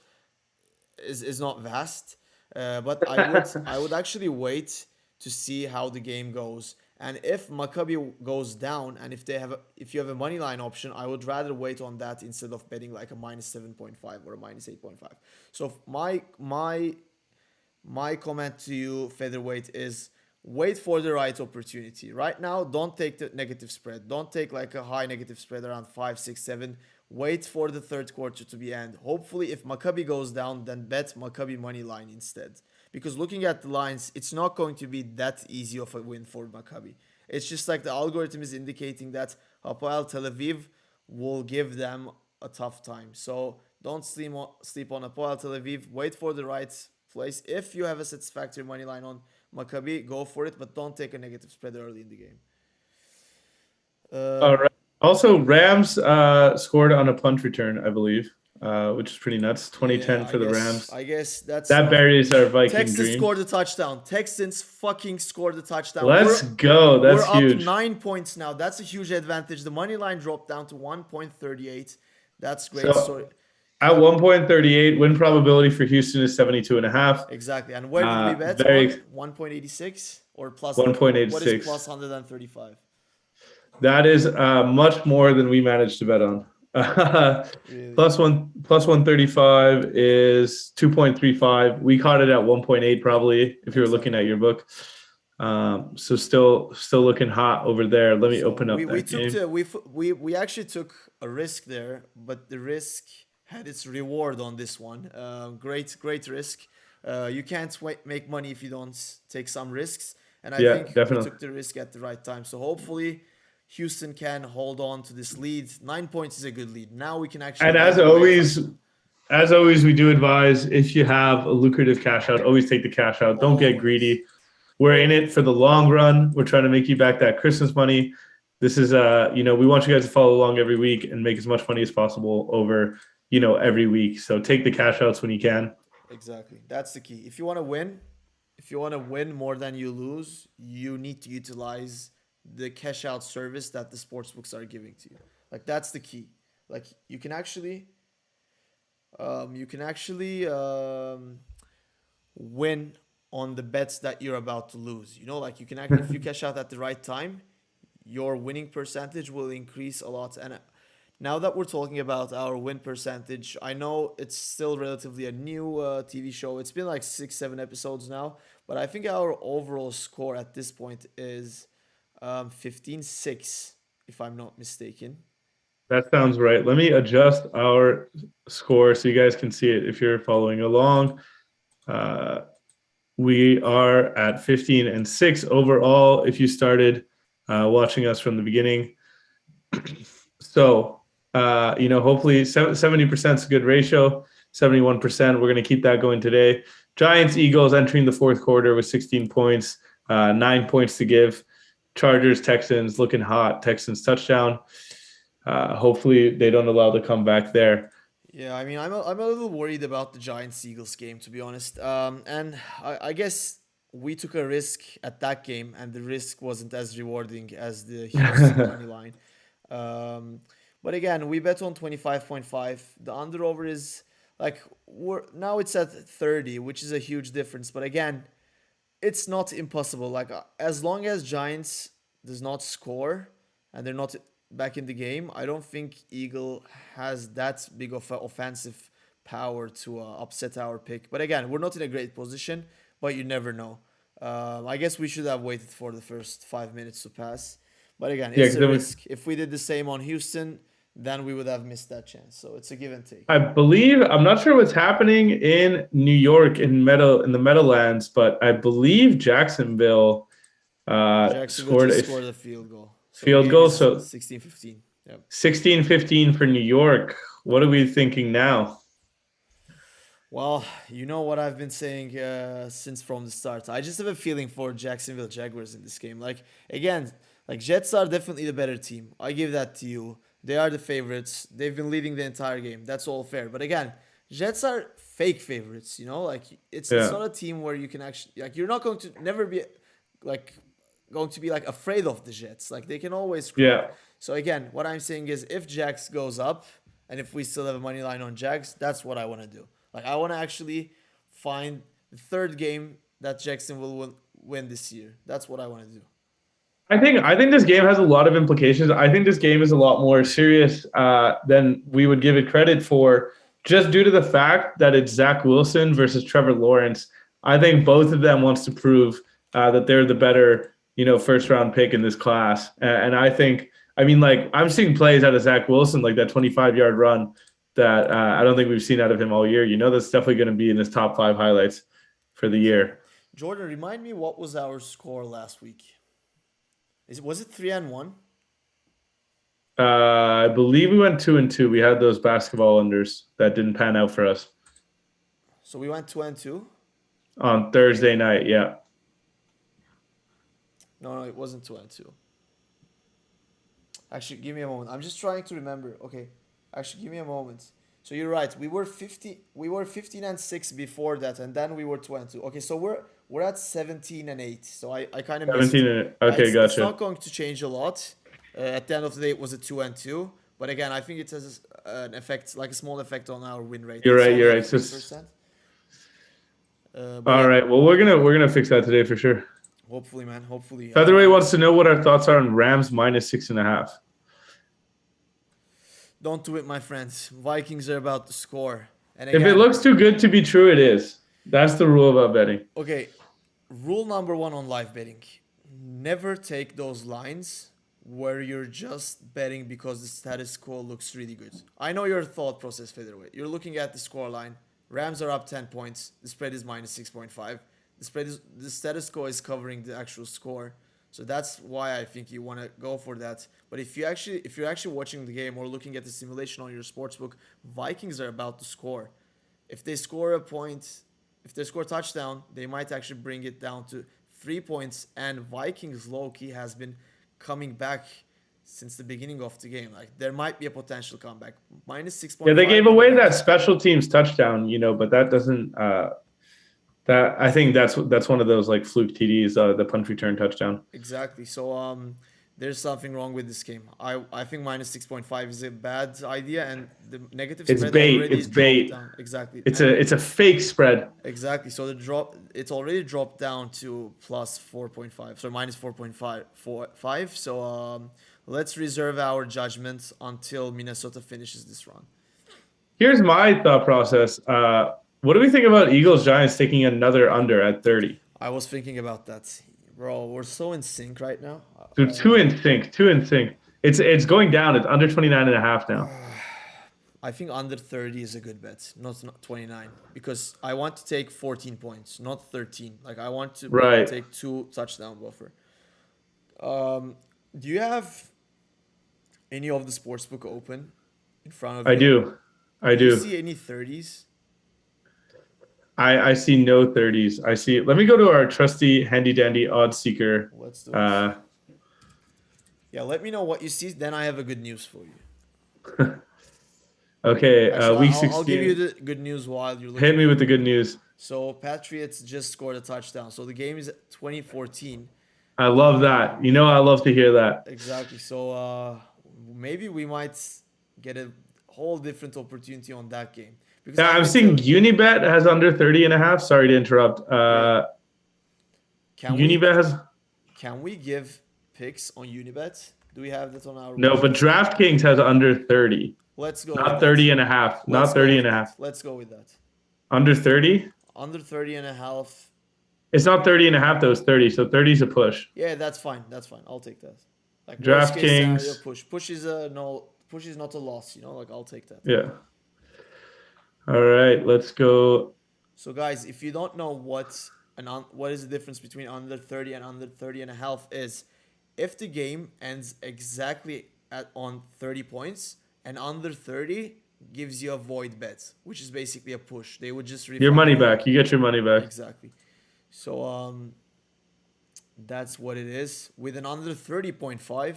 is not vast. But I would actually wait to see how the game goes. And if Maccabi goes down, and if you have a money line option, I would rather wait on that instead of betting like a minus 7.5 or a minus 8.5. So my comment to you, featherweight, is wait for the right opportunity. Right now, don't take the negative spread. Don't take like a high negative spread around 5, 6, 7. Wait for the third quarter to be end. Hopefully, if Maccabi goes down, then bet Maccabi money line instead. Because looking at the lines, it's not going to be that easy of a win for Maccabi. It's just like the algorithm is indicating that Hapoel Tel Aviv will give them a tough time. So don't sleep on Hapoel Tel Aviv. Wait for the right place. If you have a satisfactory money line on Maccabi, go for it, but don't take a negative spread early in the game. All right. Also, Rams scored on a punt return, I believe, which is pretty nuts. 2010 Yeah, for the Rams. I guess that's That buries our Viking Texans dream. scored a touchdown. Texans fucking scored a touchdown. Let's go. That's we're huge. Up 9 points now. That's a huge advantage. The money line dropped down to 1.38. That's great. So at 1.38, win probability for Houston is 72.5. Exactly. And where did we bet? 1.86 or plus 1.86. What is plus 135? That is much more than we managed to bet on. Really? Plus 135 is 2.35. We caught it at 1.8 probably if you were looking at your book. So still looking hot over there. Let me open up that game. We actually took a risk there, but the risk had its reward on this one. Great risk. You can't make money if you don't take some risks, and I think definitely. We took the risk at the right time. So hopefully Houston can hold on to this lead. 9 points is a good lead. Now we can actually. And as always, we do advise if you have a lucrative cash out, always take the cash out. Don't get greedy. We're in it for the long run. We're trying to make you back that Christmas money. This is we want you guys to follow along every week and make as much money as possible over, every week. So take the cash outs when you can. Exactly. That's the key. If you want to win more than you lose, you need to utilize the cash out service that the sportsbooks are giving to you. Like that's the key. Like you can actually win on the bets that you're about to lose. Like you can actually, if you cash out at the right time, your winning percentage will increase a lot. And now that we're talking about our win percentage, I know it's still relatively a new TV show. It's been like 6-7 episodes now, but I think our overall score at this point is 15-6, if I'm not mistaken. That sounds right. Let me adjust our score so you guys can see it if you're following along. We are at 15-6 overall if you started watching us from the beginning. So, hopefully 70% is a good ratio. 71%. We're going to keep that going today. Giants, Eagles entering the fourth quarter with 16 points, 9 points to give. Chargers, Texans looking hot. Texans touchdown. Hopefully they don't allow the comeback there. Yeah, I mean, I'm a little worried about the Giants-Eagles game, to be honest. And I guess we took a risk at that game, and the risk wasn't as rewarding as the Houston money line. But again, we bet on 25.5. The under-over is like now it's at 30, which is a huge difference. But again, it's not impossible. Like as long as Giants does not score and they're not back in the game, I don't think Eagle has that big of an offensive power to upset our pick. But again, we're not in a great position, but you never know. I guess we should have waited for the first 5 minutes to pass. But again, it's a risk. If we did the same on Houston, then we would have missed that chance. So it's a give and take. I'm not sure what's happening in New York in the Meadowlands, but I believe Jacksonville scored a field goal. So 16-15. Yep. 16-15 for New York. What are we thinking now? Well, you know what I've been saying since from the start. I just have a feeling for Jacksonville Jaguars in this game. Like, again, Jets are definitely the better team. I give that to you. They are the favorites. They've been leading the entire game. That's all fair. But again, Jets are fake favorites, It's not a team where you can actually, you're not going to never be, afraid of the Jets. They can always screw up. So again, what I'm saying is if Jags goes up and if we still have a money line on Jags, that's what I want to do. I want to actually find the third game that Jackson will win this year. That's what I want to do. I think this game has a lot of implications. I think this game is a lot more serious than we would give it credit for, just due to the fact that it's Zach Wilson versus Trevor Lawrence. I think both of them wants to prove that they're the better, first round pick in this class. And I think, I mean, like I'm seeing plays out of Zach Wilson, like that 25-yard run that I don't think we've seen out of him all year. That's definitely going to be in his top 5 highlights for the year. Jordan, remind me what was our score last week? Was it 3-1? I believe we went 2-2. We had those basketball unders that didn't pan out for us So we went 2-2? on Thursday night. Yeah. No, it wasn't 2-2. Actually, give me a moment. I'm just trying to remember. Okay. Actually, give me a moment. So you're right. We were 15-6 before that, and then we were 2-2. Okay, so we're at 17-8. So I kind of missed. 17. Okay, It's gotcha. not going to change a lot. At the end of the day, it was a 2-2. But again, I think it has an effect, like a small effect on our win rate. You're It's right. only You're right. 3%. But All yeah, right. Well, we're gonna fix that today for sure. hopefully, man. Hopefully. Featherweight wants to know what our thoughts are on Rams -6.5. Don't do it, my friends. Vikings are about to score. And If again, it looks too good to be true, it is. That's the rule about betting. okay, rule number 1 on live betting. Never take those lines where you're just betting because the status quo looks really good. I know your thought process, Featherweight. You're looking at the score line. Rams are up 10 points. The spread is -6.5. The status quo is covering the actual score. So that's why I think you want to go for that. But if you're actually watching the game or looking at the simulation on your sportsbook, Vikings are about to score. If they score a point, if they score a touchdown, they might actually bring it down to 3 points. And Vikings low-key has been coming back since the beginning of the game. Like there might be a potential comeback. -6.5. Yeah, they gave away that special teams touchdown, but that doesn't. That I think that's one of those like fluke TDs, the punt return touchdown. Exactly. So there's something wrong with this game. I think -6.5 is a bad idea, and the negative It's spread bait. already It's bait. dropped down. Exactly. It's a fake spread. Exactly. So it's already dropped down to +4.5. So -4.5. So let's reserve our judgment until Minnesota finishes this run. Here's my thought process. What do we think about Eagles Giants taking another under at 30? I was thinking about that. Bro, we're so in sync right now. Dude, two in sync. It's going down. It's under 29.5 now. I think under 30 is a good bet, not 29, because I want to take 14 points, not 13. Like I want to take 2 touchdown buffer. Do you have any of the sportsbook open in front of you? I do. Do you see any 30s? I see no 30s. I see. Let me go to our trusty handy dandy OddsSeeker. Let's do it. Yeah, let me know what you see. Then I have a good news for you. Okay, Actually, week I'll 16. give you the good news while you're looking. Hit me with the good news. So Patriots just scored a touchdown. So the game is 2014. I love that. I love to hear that. Exactly. So maybe we might get a whole different opportunity on that game. Because I'm seeing Unibet has under 30.5. Sorry to interrupt. Unibet has. Can we give picks on Unibet? Do we have that on our? No, but DraftKings has under 30. Let's go. Not 30.5. Not 30.5. Let's go with that. Under 30? Under 30.5. It's not 30.5 though. It's 30. So 30 is a push. Yeah, that's fine. I'll take that. Like DraftKings. Push is a no. Push is not a loss. Like I'll take that. Yeah. All right, let's go. So guys, if you don't know what is the difference between under 30 and under 30.5 is, if the game ends exactly on 30 points and under 30 gives you a void bet, which is basically a push. They would just your money back. You get your money back. Exactly. So that's what it is. With an under 30.5,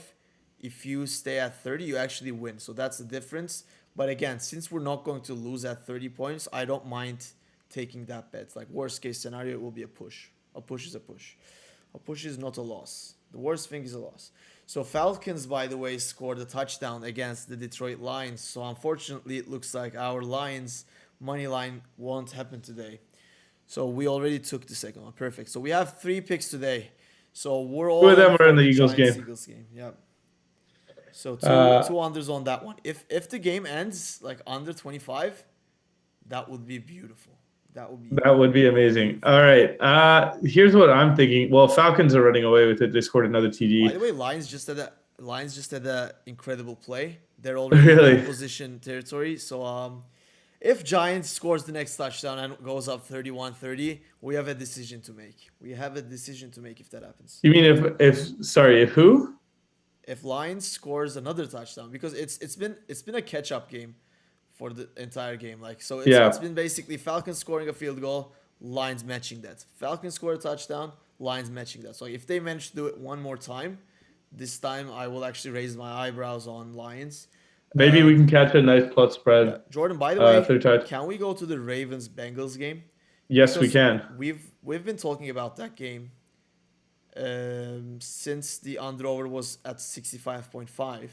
if you stay at 30, you actually win. So that's the difference. But again, since we're not going to lose at 30 points, I don't mind taking that bet. Like worst case scenario, it will be a push. A push is a push. A push is not a loss. The worst thing is a loss. So Falcons, by the way, scored a touchdown against the Detroit Lions. So unfortunately, it looks like our Lions money line won't happen today. So we already took the second one. Perfect. So we have 3 picks today. So we're Two all of in them are for in the the Eagles Giants game. Eagles game. Yeah. So two Uh, unders on that one. If the game ends like under 25, that would be beautiful. That would be that would be amazing. beautiful. All right. Here's what I'm thinking. Well, Falcons are running away with it. They scored another By TD. the way, Lions just had a incredible play. They're already in the Really? opposition territory. So if Giants scores the next touchdown and goes up 31-30, we have a decision to make. We have a decision to make if that happens. You mean if who? If Lions scores another touchdown, because it's been a catch up game for the entire game. Like so, it's Yeah. been basically Falcons scoring a field goal, Lions matching that. Falcons score a touchdown, Lions matching that. So if they manage to do it one more time, this time I will actually raise my eyebrows on Lions. Maybe we can catch a nice plus Yeah, spread. Jordan. By the way, Third touch. can we go to the Ravens Bengals game? Yes, we Because can. we've been talking about that game since the under over was at 65.5.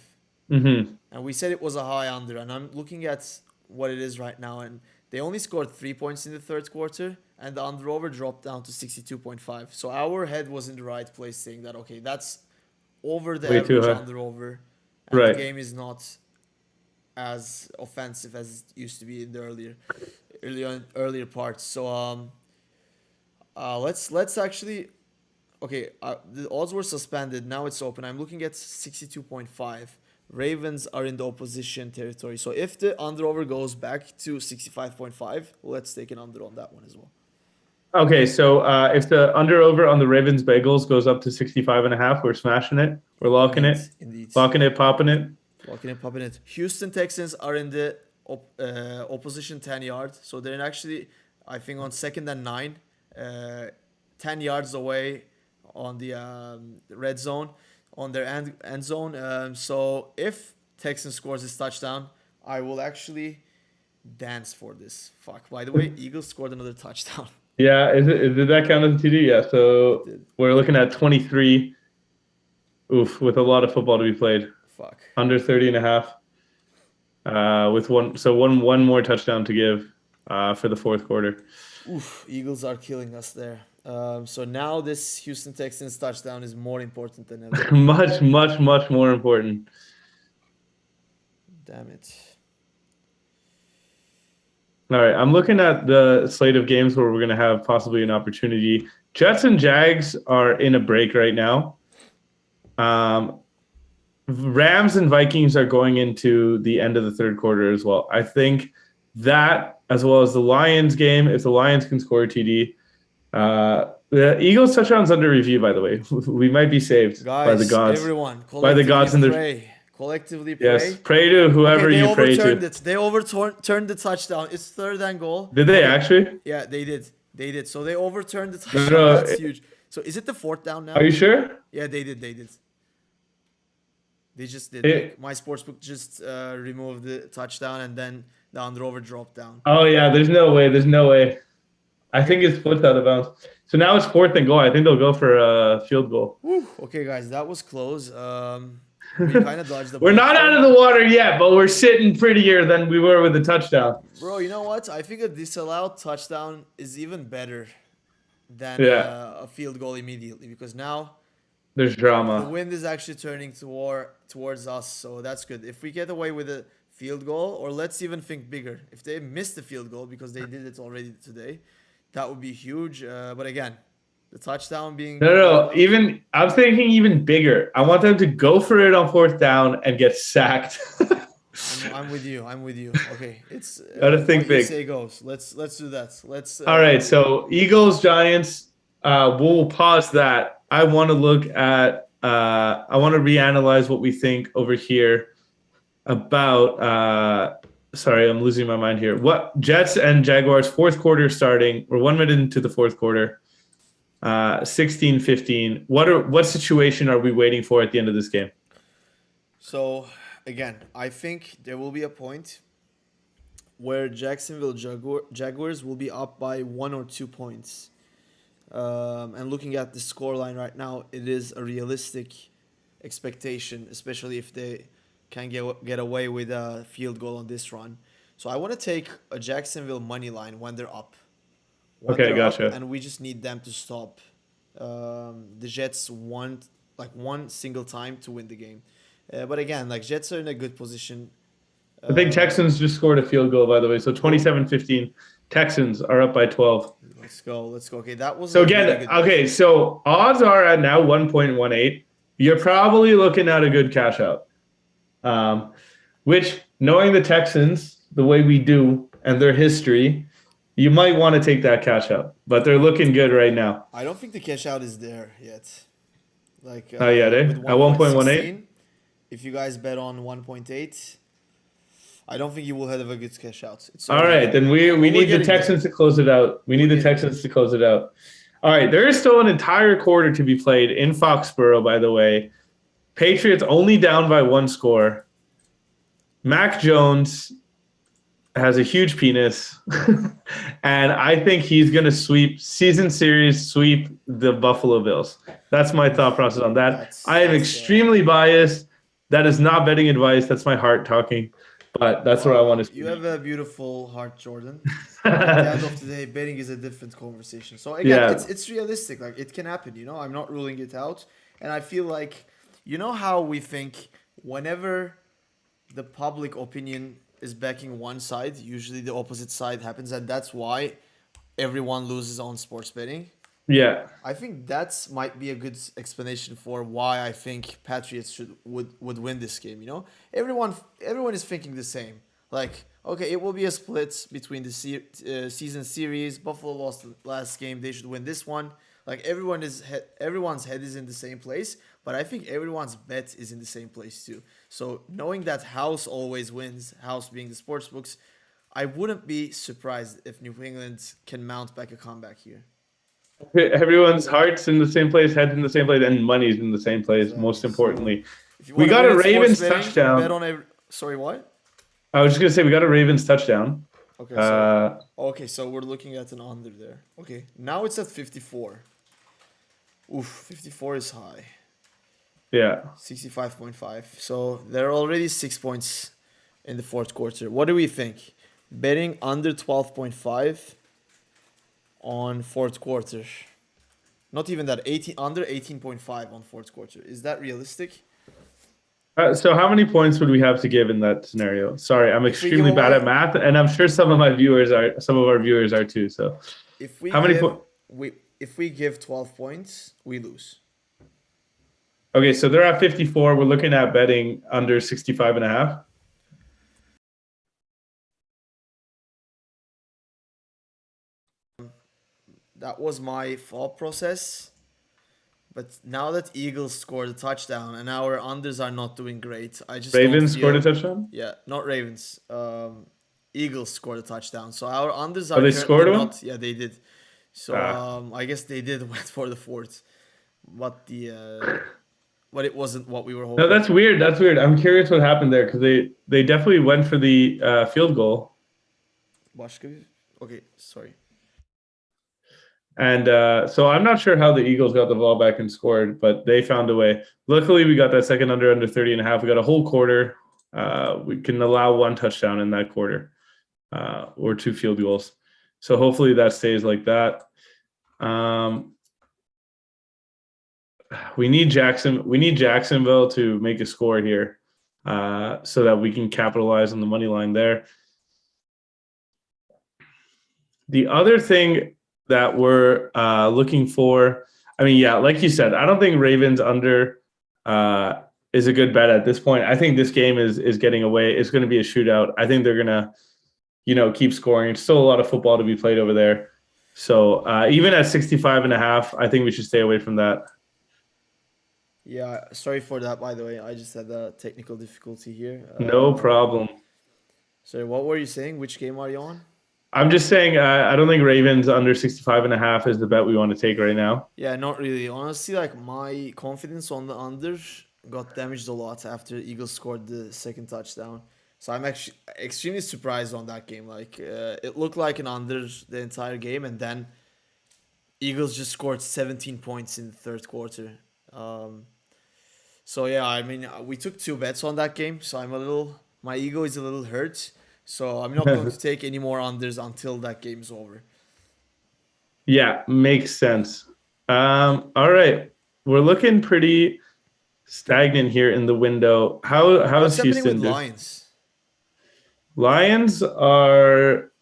Mm-hmm. And we said it was a high under, and I'm looking at what it is right now, and they only scored 3 points in the third quarter, and the under over dropped down to 62.5. So our head was in the right place, saying that okay, that's over the Way too average high. under over, and Right. the game is not as offensive as it used to be in the earlier parts. So let's actually okay. The odds were suspended. Now it's open. I'm looking at 62.5. Ravens are in the opposition territory. So if the under over goes back to 65.5, let's take an under on that one as well. Okay, so if the under over on the Ravens Bagels goes up to 65.5, we're smashing it. We're locking Indeed, it. indeed. Locking it, popping it. Locking and popping it. Houston Texans are in the opposition 10 yard. So they're actually, I think, on 2nd and 9, 10 yards away on the red zone, on their end zone. So if Texans scores this touchdown, I will actually dance for this. Fuck. By the way, Eagles scored another touchdown. Yeah, did that count as a TD? Yeah, so Did. we're looking at 23. Oof, with a lot of football to be played. Fuck. Under 30.5. With one more touchdown to give for the fourth quarter. Oof, Eagles are killing us there. So now this Houston Texans touchdown is more important than ever. Much, much, much more important. Damn it. All right, I'm looking at the slate of games where we're going to have possibly an opportunity. Jets and Jags are in a break right now. Rams and Vikings are going into the end of the third quarter as well. I think that, as well as the Lions game, if the Lions can score a TD. The Eagles touchdown's under review, by the way. We might be saved Guys, by the gods. everyone, By the gods in pray. Collectively pray. Yes, pray to whoever Okay, they you pray overturned to. it. They overturned the touchdown. It's 3rd and goal. Did they Okay. actually? Yeah, they did. They did. So they overturned the touchdown. no, That's it- huge. So is it the 4th down now? Are you sure? Yeah, they did. They did. They just did. It- Like, my sportsbook just removed the touchdown, and then the under over dropped down. Oh yeah, there's no way. There's no way. I think it's flipped out of bounds. So now it's 4th and goal. I think they'll go for a field goal. Whew. Okay, guys, that was close. We kind of dodged the We're bullet not out there. of the water yet, but we're sitting prettier than we were with the touchdown. Bro, you know what? I think a disallowed touchdown is even better than Yeah. a field goal immediately, because now There's the drama. wind is actually turning towards us, so that's good. If we get away with a field goal, or let's even think bigger, if they miss the field goal because they did it already today, that would be huge. But again, the touchdown being No. Even I'm thinking even bigger. I want them to go for it on 4th down and get sacked. I'm with you. I'm with you. Okay, it's Gotta think what you big. say goes. Let's do that. Let's. All right, so Eagles, Giants. We'll pause that. I want to look at. I want to reanalyze what we think over here about. Sorry, I'm losing my mind here. What Jets and Jaguars fourth quarter starting? We're 1 minute into the fourth quarter. 16-15. What situation are we waiting for at the end of this game? So again, I think there will be a point where Jacksonville Jaguars will be up by 1 or 2 points. And looking at the scoreline right now, it is a realistic expectation, especially if they can get away with a field goal on this run. So I want to take a Jacksonville money line when they're up. Okay, They're up, gotcha. and we just need them to stop The Jets won like one single time to win the game. But again, like Jets are in a good position. I think Uh, Texans just scored a field goal, by the way. So who? 27-15. Texans are up by 12. Let's go. Let's go. Okay, that was So a really again, good bet. okay, so odds are at now 1.18. You're probably looking at a good cash out. Which, knowing the Texans the way we do and their history, you might want to take that cash out. But they're looking good right now. I don't think the cash out is there yet. Like Oh, yeah, with at 1.18? 1.16, if you guys bet on 1.8, I don't think you will have a good cash out. It's All already right, there. then we But need we're the getting there. Texans to close it out. We need the getting there. Texans to close it out. All right, there is still an entire quarter to be played in Foxborough, by the way. Patriots only down by one score. Mac Jones has a huge penis, and I think he's going to sweep the Buffalo Bills. That's my thought process on that. I am That's extremely biased. That is not betting advice. That's my heart talking, but that's what I want to see. You have a beautiful heart, Jordan. At the end of the day, betting is a different conversation. So again, Yeah. it's realistic. Like it can happen. I'm not ruling it out, and I feel like how we think whenever the public opinion is backing one side, usually the opposite side happens, and that's why everyone loses on sports betting. Yeah. I think that's might be a good explanation for why I think Patriots would win this game. Everyone is thinking the same. Like, okay, it will be a split between the season series. Buffalo lost the last game; they should win this one. Like everyone's head is in the same place, but I think everyone's bet is in the same place too. So knowing that house always wins, house being the sports books, I wouldn't be surprised if New England can mount back a comeback here. Everyone's heart's in the same place, head's in the same place, and money's in the same place, most So, importantly. if you We want got to a win Ravens sports betting, touchdown. bet on every. Sorry, what? I was just going to say, we got a Ravens touchdown. Okay, so we're looking at an under there. Okay, now it's at 54. Oof, 54 is high. Yeah. 65.5. So there are already 6 points in the fourth quarter. What do we think? Betting under 12.5 on fourth quarter. Not even that. Under 18.5 on fourth quarter. Is that realistic? So how many points would we have to give in that scenario? Sorry, I'm If we extremely give bad away- at math, and I'm sure some of our viewers are too. So If we How many give, po- if we give 12 points, we lose. okay, so they're at 54. We're looking at betting under 65 and a half. That was my thought process. But now that Eagles scored a touchdown and our unders are not doing great, I just Ravens don't scored a feel, touchdown. yeah, not Ravens. Eagles scored a touchdown. So our unders Oh, are they currently scored one? not. Yeah, they did. So Ah. I guess they did went for the fourth, but it wasn't what we were hoping. No, that's weird. That's weird. I'm curious what happened there because they definitely went for the field goal. Okay, sorry. And so I'm not sure how the Eagles got the ball back and scored, but they found a way. Luckily, we got that second under 30 and a half. We got a whole quarter. We can allow one touchdown in that quarter or two field goals. So hopefully that stays like that. We need Jacksonville to make a score here so that we can capitalize on the money line there. The other thing that we're looking for, I mean, yeah, like you said, I don't think Ravens under is a good bet at this point. I think this game is getting away. It's going to be a shootout. I think they're going to, keep scoring. It's still a lot of football to be played over there. So even at 65 and a half, I think we should stay away from that. Yeah, sorry for that, by the way. I just had a technical difficulty here. No problem. Sorry, what were you saying? Which game are you on? I'm just saying I don't think Ravens under 65 and a half is the bet we want to take right now. Yeah, not really. Honestly, like my confidence on the under got damaged a lot after Eagles scored the second touchdown. So I'm actually extremely surprised on that game. Like it looked like an under the entire game, and then Eagles just scored 17 points in the third quarter. So yeah, I mean we took two bets on that game, so my ego is a little hurt. So I'm not going to take any more unders until that game's over. Yeah, makes sense. All right. We're looking pretty stagnant here in the window. How's What's happening with Houston do? Lions? Lions are,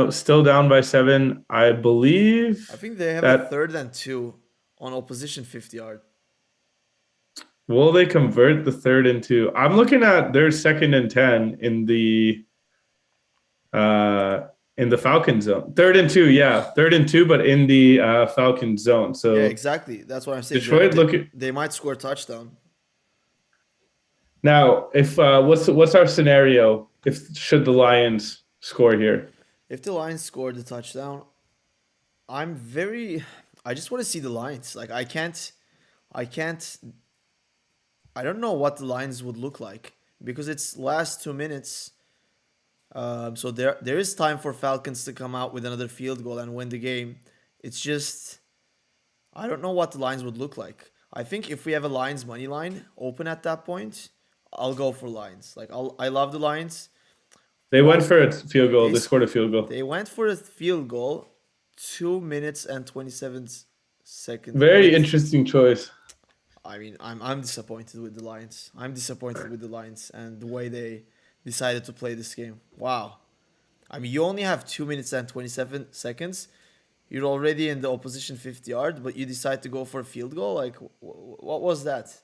still down by 7. I I believe think they have a that third and 2 on opposition 50-yard. will they convert the third into I'm looking at their second and 10 uh in the Falcon zone. Third and 2, yeah. Third and 2, but in the Falcon zone. Yeah, So exactly. That's what I'm saying. Detroit look at They might score a touchdown. now if what's our scenario if should the Lions score here? If the Lions score the touchdown, I'm very. I just want to see the Lions. Like I can't. I don't know what the Lions would look like because it's last 2 minutes. So there is time for Falcons to come out with another field goal and win the game. It's just I don't know what the lines would look like. I think if we have a Lions money line open at that point, I'll go for Lions. I love the Lions. They went for a field goal. They They scored a field goal. They went for a field goal, 2 minutes and 27 seconds. Very interesting choice. I mean, I'm disappointed with the Lions. I'm disappointed with the Lions and the way they decided to play this game. Wow. I mean, you only have 2 minutes and 27 seconds. You're already in the opposition 50-yard, but you decide to go for a field goal. Like, what was that?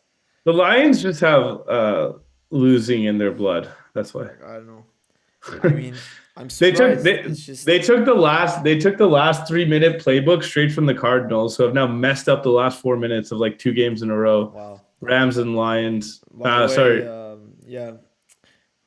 The Lions just have losing in their blood. That's why. Like, I don't know. I mean, I'm They took surprised. they, It's just they took the last 3-minute playbook straight from the Cardinals, so have now messed up the last 4 minutes of like 2 games in a row. wow. Rams and Lions. By the way, Sorry. yeah.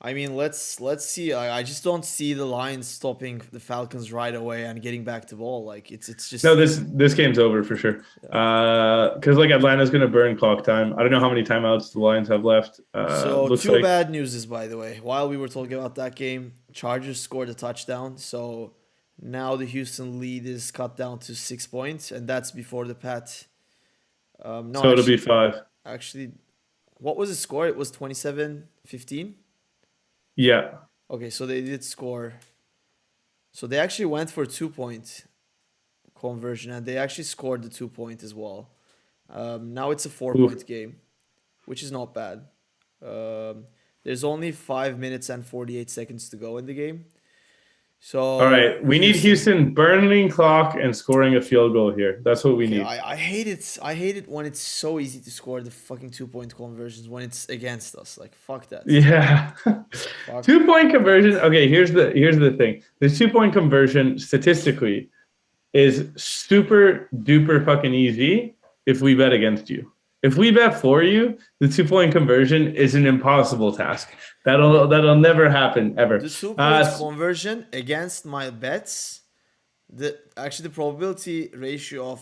I mean, let's see. I just don't see the Lions stopping the Falcons right away and getting back to ball. Like it's just No, this game's over for sure. Because like Atlanta's gonna burn clock time. I don't know how many timeouts the Lions have left. So Looks two like bad news is, by the way, while we were talking about that game, Chargers scored a touchdown. So now the Houston lead is cut down to 6 points, and that's before the Pat. No, so it'll be 5. actually, what was the score? It was 27-15. Yeah. Okay, so they did score. So they actually went for 2 point conversion, and they actually scored the 2 point as well. Now it's a 4 point game, which is not bad. There's only 5 minutes and 48 seconds to go in the game. So All right. We need Houston burning clock and scoring a field goal here. That's what we need. I hate it. I hate it when it's so easy to score the fucking 2 point conversions when it's against us. Like fuck that. Yeah. Fuck. 2-point conversion. Okay, here's the thing. The 2-point conversion statistically is super duper fucking easy if we bet against you. If we bet for you, the 2-point conversion is an impossible task. That'll never happen ever. The 2 point conversion against my bets, the probability ratio of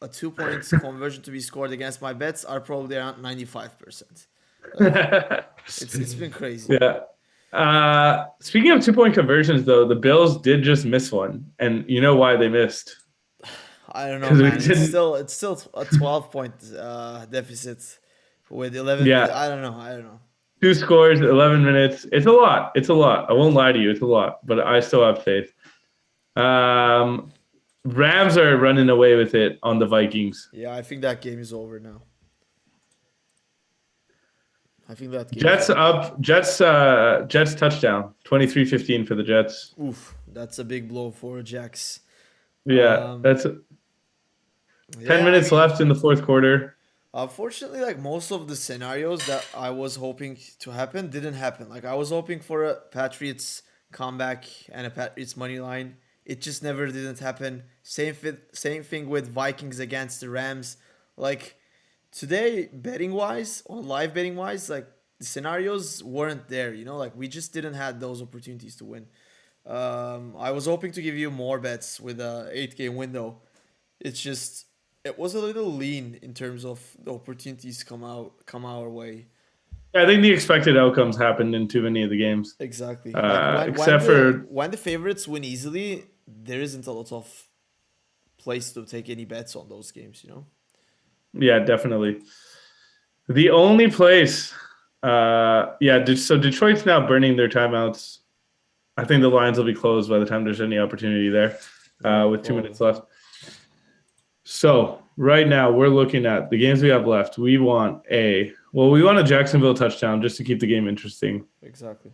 a 2 point conversion to be scored against my bets are probably around 95%. It's been crazy. Yeah. Speaking of 2-point conversions, though, the Bills did just miss one, and you know why they missed? I don't know, 'Cause we man. didn't- It's still a 12-point deficit with 11. Yeah. I don't know. 2 scores, 11 minutes. It's a lot. I won't lie to you. It's a lot, but I still have faith. Rams are running away with it on the Vikings. Yeah, I think that game is over now. I think that game Jets is over. up. Jets touchdown. 23-15 for the Jets. Oof, that's a big blow for Jacks. Yeah, that's 10 Yeah, minutes left in the fourth quarter. Unfortunately, like most of the scenarios that I was hoping to happen didn't happen. Like I was hoping for a Patriots comeback and a Patriots money line. It just never didn't happen. Same thing with Vikings against the Rams. Like today, live betting wise, like the scenarios weren't there. Like we just didn't have those opportunities to win. I was hoping to give you more bets with a 8 game window. It was a little lean in terms of the opportunities come our way. I think the expected outcomes happened in too many of the games. Exactly. When the favorites win easily, there isn't a lot of place to take any bets on those games. Yeah, definitely. The only place, so Detroit's now burning their timeouts. I think the lines will be closed by the time there's any opportunity there with 2 minutes left. So right now we're looking at the games we have left. We want a Jacksonville touchdown just to keep the game interesting. Exactly.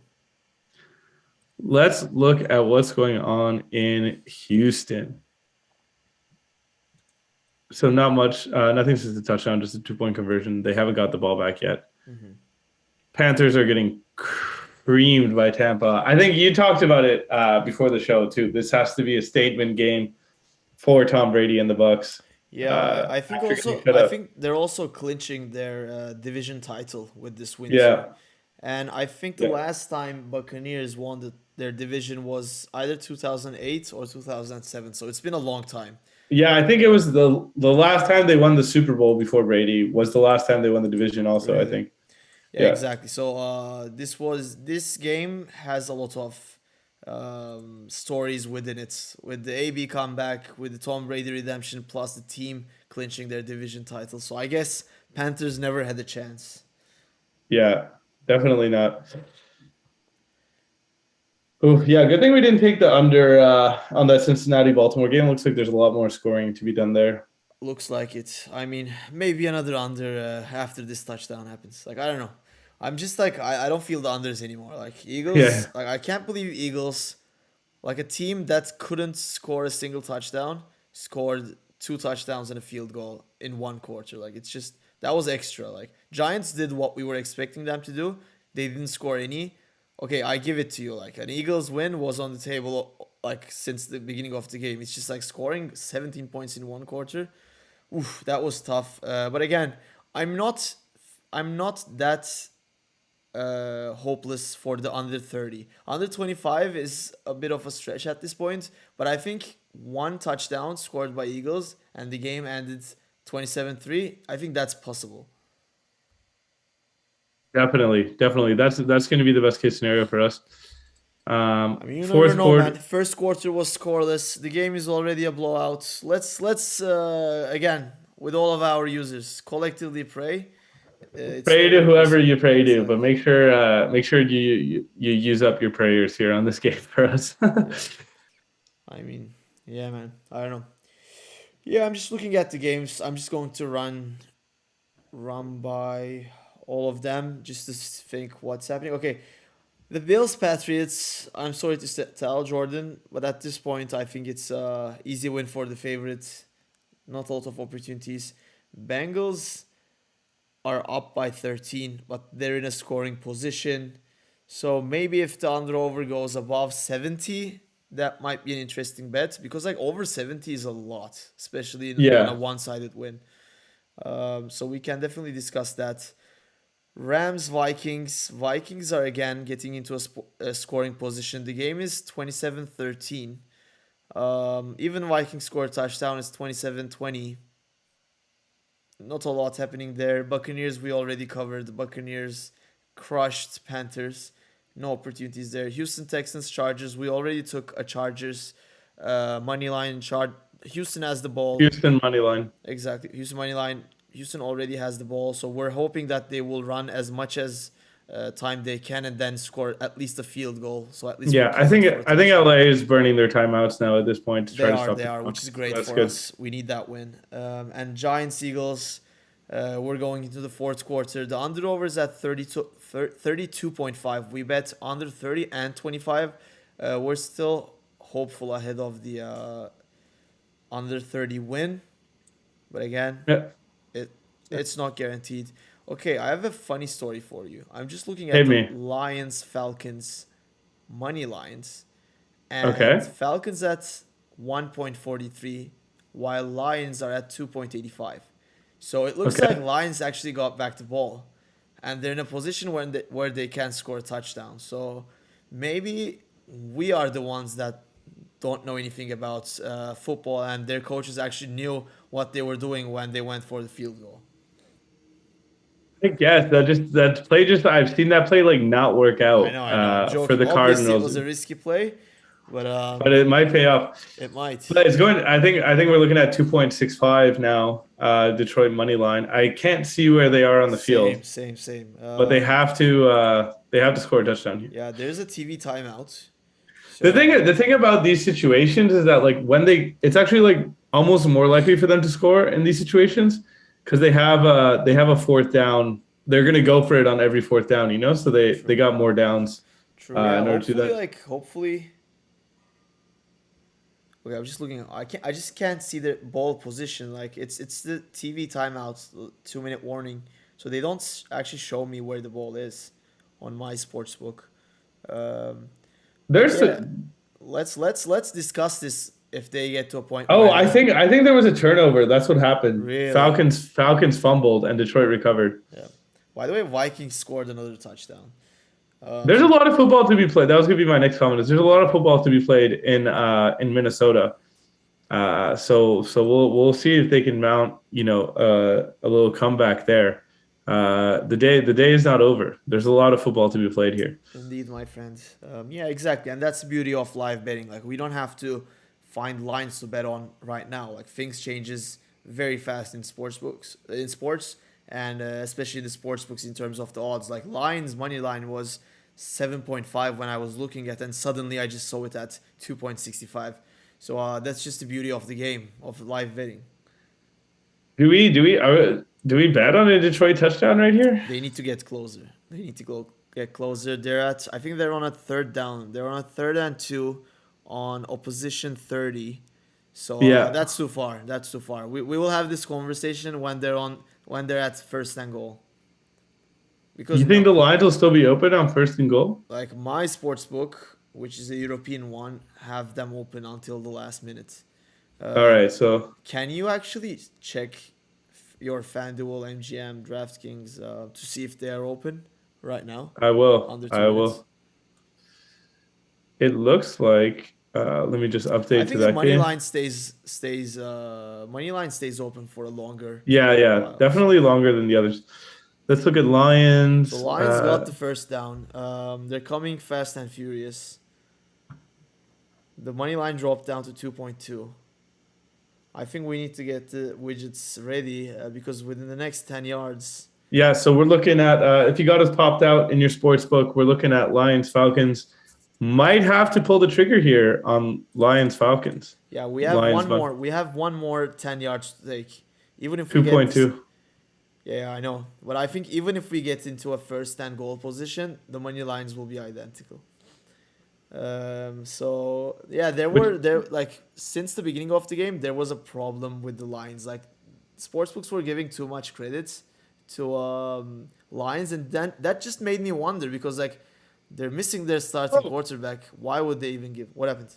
Let's look at what's going on in Houston. So not much, nothing since the touchdown, just a 2-point conversion. They haven't got the ball back yet. Mm-hmm. Panthers are getting creamed by Tampa. I think you talked about it before the show too. This has to be a statement game for Tom Brady and the Bucs. Yeah, I think they're also clinching their division title with this win. Yeah. And I think the last time Buccaneers won their division was either 2008 or 2007. So it's been a long time. Yeah, I think it was the last time they won the Super Bowl before Brady was the last time they won the division also, really? I think. Yeah, exactly. So this game has a lot of stories within it, with the AB comeback, with the Tom Brady redemption, plus the team clinching their division title. So I guess Panthers never had a chance. Yeah, definitely not. Oh, yeah, good thing we didn't take the under on that Cincinnati-Baltimore game. Looks like there's a lot more scoring to be done there. Looks like it. I mean, maybe another under after this touchdown happens. Like, I don't know. I'm just like, I don't feel the unders anymore. Like, Eagles, like I can't believe Eagles, like a team that couldn't score a single touchdown, scored 2 touchdowns and a field goal in 1 quarter. Like, it's just, that was extra. Like, Giants did what we were expecting them to do. They didn't score any. Okay, I give it to you. Like, an Eagles win was on the table, like, since the beginning of the game. It's just like scoring 17 points in 1 quarter. Oof, that was tough. But again, I'm not that hopeless for the under 30. Under 25 is a bit of a stretch at this point, but I think 1 touchdown scored by Eagles and the game ended 27-3. I think that's possible. Definitely. That's going to be the best case scenario for us. I mean, you never know, man. First quarter was scoreless. The game is already a blowout. Let's again, with all of our users, collectively pray. Pray to whoever you pray to, but make sure you use up your prayers here on this game for us. I mean, yeah, man. I don't know. Yeah, I'm just looking at the games. I'm just going to run by all of them just to think what's happening. Okay, the Bills Patriots. I'm sorry to tell Jordan, but at this point, I think it's easy win for the favorites. Not a lot of opportunities. Bengals are up by 13, but they're in a scoring position. So maybe if the under-over goes above 70, that might be an interesting bet, because like over 70 is a lot, especially on a one-sided win. So we can definitely discuss that. Rams, Vikings. Vikings are again getting into a scoring position. The game is 27-13. Even Vikings score a touchdown, it's 27-20. Not a lot happening there. Buccaneers, we already covered. The Buccaneers crushed Panthers. No opportunities there. Houston Texans, Chargers. We already took a Chargers money line. Houston has the ball. Houston money line. Exactly. Houston money line. Houston already has the ball, so we're hoping that they will run as much as time they can and then score at least a field goal. So at least I think LA is burning their timeouts now at this point to try to stop. They are, which is great for us. We need that win. And Giants Eagles, we're going into the 4th quarter. The under/over is at 32.5. We bet under 30 and 25. We're still hopeful ahead of the under 30 win, but again, it's not guaranteed. Okay, I have a funny story for you. I'm just looking at the Lions Falcons money lines, and Falcons at 1.43, while Lions are at 2.85. So it looks like Lions actually got back the ball, and they're in a position where they can score a touchdown. So maybe we are the ones that don't know anything about football, and their coaches actually knew what they were doing when they went for the field goal. I guess that play I've seen that play like not work out. I know. For the Cardinals. Obviously, it was a risky play, but it might pay off. It might. But it's going. I think we're looking at 2.65 now. Detroit money line. I can't see where they are on the field. Same. But they have to score a touchdown here. Yeah, there's a TV timeout. So. The thing about these situations is that like when it's actually like almost more likely for them to score in these situations because they have a fourth down. They're going to go for it on every fourth down, so they True. got more downs True. Yeah. in order to do Hopefully, that. hopefully. Okay, I'm just looking. I just can't see the ball position. Like it's the TV timeouts, 2 minute warning, so they don't actually show me where the ball is on my sports book. Um, but There's yeah, let's discuss this if they get to a point Oh, where I think there was a turnover. That's what happened. really. Falcons fumbled and Detroit recovered. Yeah. By the way, Vikings scored another touchdown. There's a So lot of football to be played. That was gonna be my next comment. There's a lot of football to be played in Minnesota. So we'll see if they can mount a little comeback there. The day is not over. There's a lot of football to be played here. indeed, my friend. Yeah, exactly, and that's the beauty of live betting. Like we don't have to find lines to bet on right now. Like things changes very fast in sports, and especially in the sports books in terms of the odds. Like lines money line was 7.5 when I was looking at, and suddenly I just saw it at 2.65. So that's just the beauty of the game of live betting. Do we bet on a Detroit touchdown right here? They need to get closer. They need to go get closer. I think they're on a third down. They're on a third and two on opposition 30. So Yeah. that's too far. That's too far. We will have this conversation when they're at first and goal. Because You think the lines will still be open on first and goal? like my sports book, which is a European one, have them open until the last minute. All right, so Can you actually check your FanDuel, MGM, DraftKings to see if they are open right now? I will. Under 2 I minutes. will. It looks like. Let me just I update to think the that money game. line money line stays open for a longer Yeah, while. definitely longer than the others. Let's look at Lions. The Lions got the first down. They're coming fast and furious. The money line dropped down to 2.2. I think we need to get the widgets ready because within the next 10 yards. Yeah, so we're looking at if you got us popped out in your sports book, we're looking at Lions Falcons. Might have to pull the trigger here on Lions Falcons. Yeah, we have Lions one Buc- more. We have one more 10 yards to take. Even if we get 2.2. Yeah, I know. But I think even if we get into a first and goal position, the money lines will be identical. So yeah, there like since the beginning of the game, there was a problem with the lines. Like sportsbooks were giving too much credit to lines, and then that just made me wonder because like they're missing their starting quarterback. Why would they even give? What happened?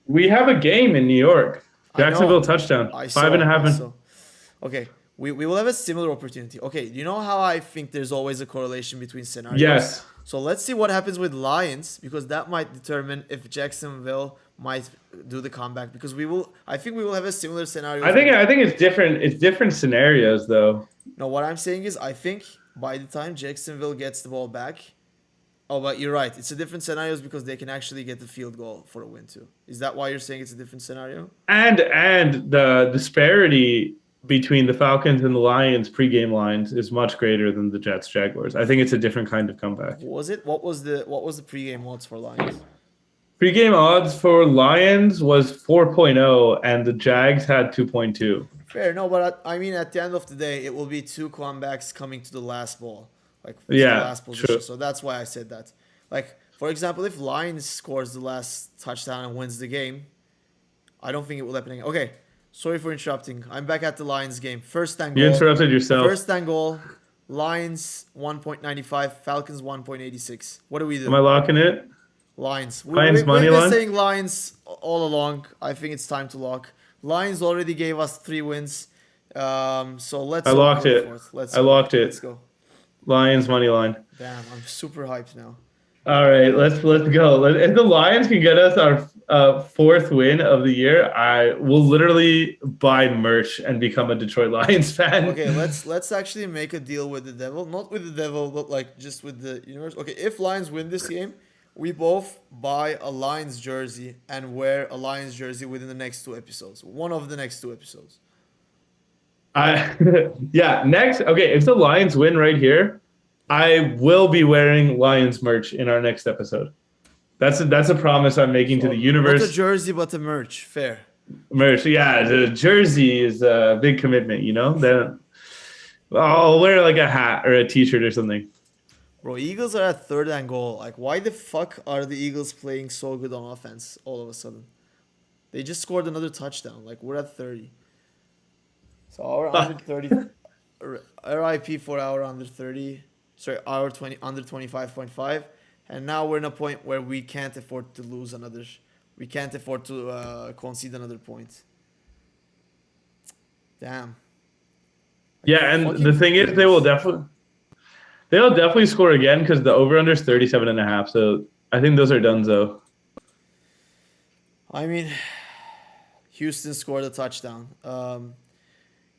We have a game in New York. I know. Jacksonville touchdown. I 5.5. saw. Okay. We will have a similar opportunity. Okay, you know how I think there's always a correlation between scenarios? Yes. So let's see what happens with Lions because that might determine if Jacksonville might do the comeback because I think we will have a similar scenario. I think it's different. It's different scenarios though. No, what I'm saying is I think by the time Jacksonville gets the ball back, oh, but you're right. It's a different scenarios because they can actually get the field goal for a win too. Is that why you're saying it's a different scenario? And the disparity between the Falcons and the Lions pregame lines is much greater than the Jets Jaguars. I think it's a different kind of comeback. Was it? What was the pregame odds for Lions? Pregame odds for Lions was 4.0 and the Jags had 2.2. Fair, no, but I mean, at the end of the day, it will be two comebacks coming to the last ball, like to Yeah, the last position. true. So that's why I said that. Like, for example, if Lions scores the last touchdown and wins the game, I don't think it will happen again. Okay, sorry for interrupting. I'm back at the Lions game. First and goal. You interrupted yourself. First and goal. Lions 1.95, Falcons 1.86. What do we do? Am I locking it? Lions. Lions money we've been line? saying Lions all along. I think it's time to lock. Lions already gave us 3 wins. So let's. I locked it. Let's I locked it. Let's go. Lions money line. Damn, I'm super hyped now. All right, let's go. If the Lions can get us our fourth win of the year, I will literally buy merch and become a Detroit Lions fan. Okay, let's actually make a deal with the devil. Not with the devil, but like just with the universe. Okay, if Lions win this game, we both buy a Lions jersey and wear a Lions jersey within the next 2 episodes. One of the next 2 episodes. Yeah, next. Okay, if the Lions win right here, I will be wearing Lions merch in our next episode. That's a promise I'm making to the Not a universe. jersey, but a merch. Fair. Merch, yeah, the jersey is a big commitment, you know? Then I'll wear like a hat or a t-shirt or something. Bro, Eagles are at third and goal. Like, why the fuck are the Eagles playing so good on offense all of a sudden? They just scored another touchdown. Like, we're at 30. So our under 30, RIP for our under 30. Sorry, our 20 under 25.5. And now we're in a point where we can't afford to lose another. We can't afford to concede another point. Damn. Like, Yeah, and the fucking thing is Eagles. they'll definitely score again because the over-under is 37.5. So I think those are done, though. I mean, Houston scored a touchdown.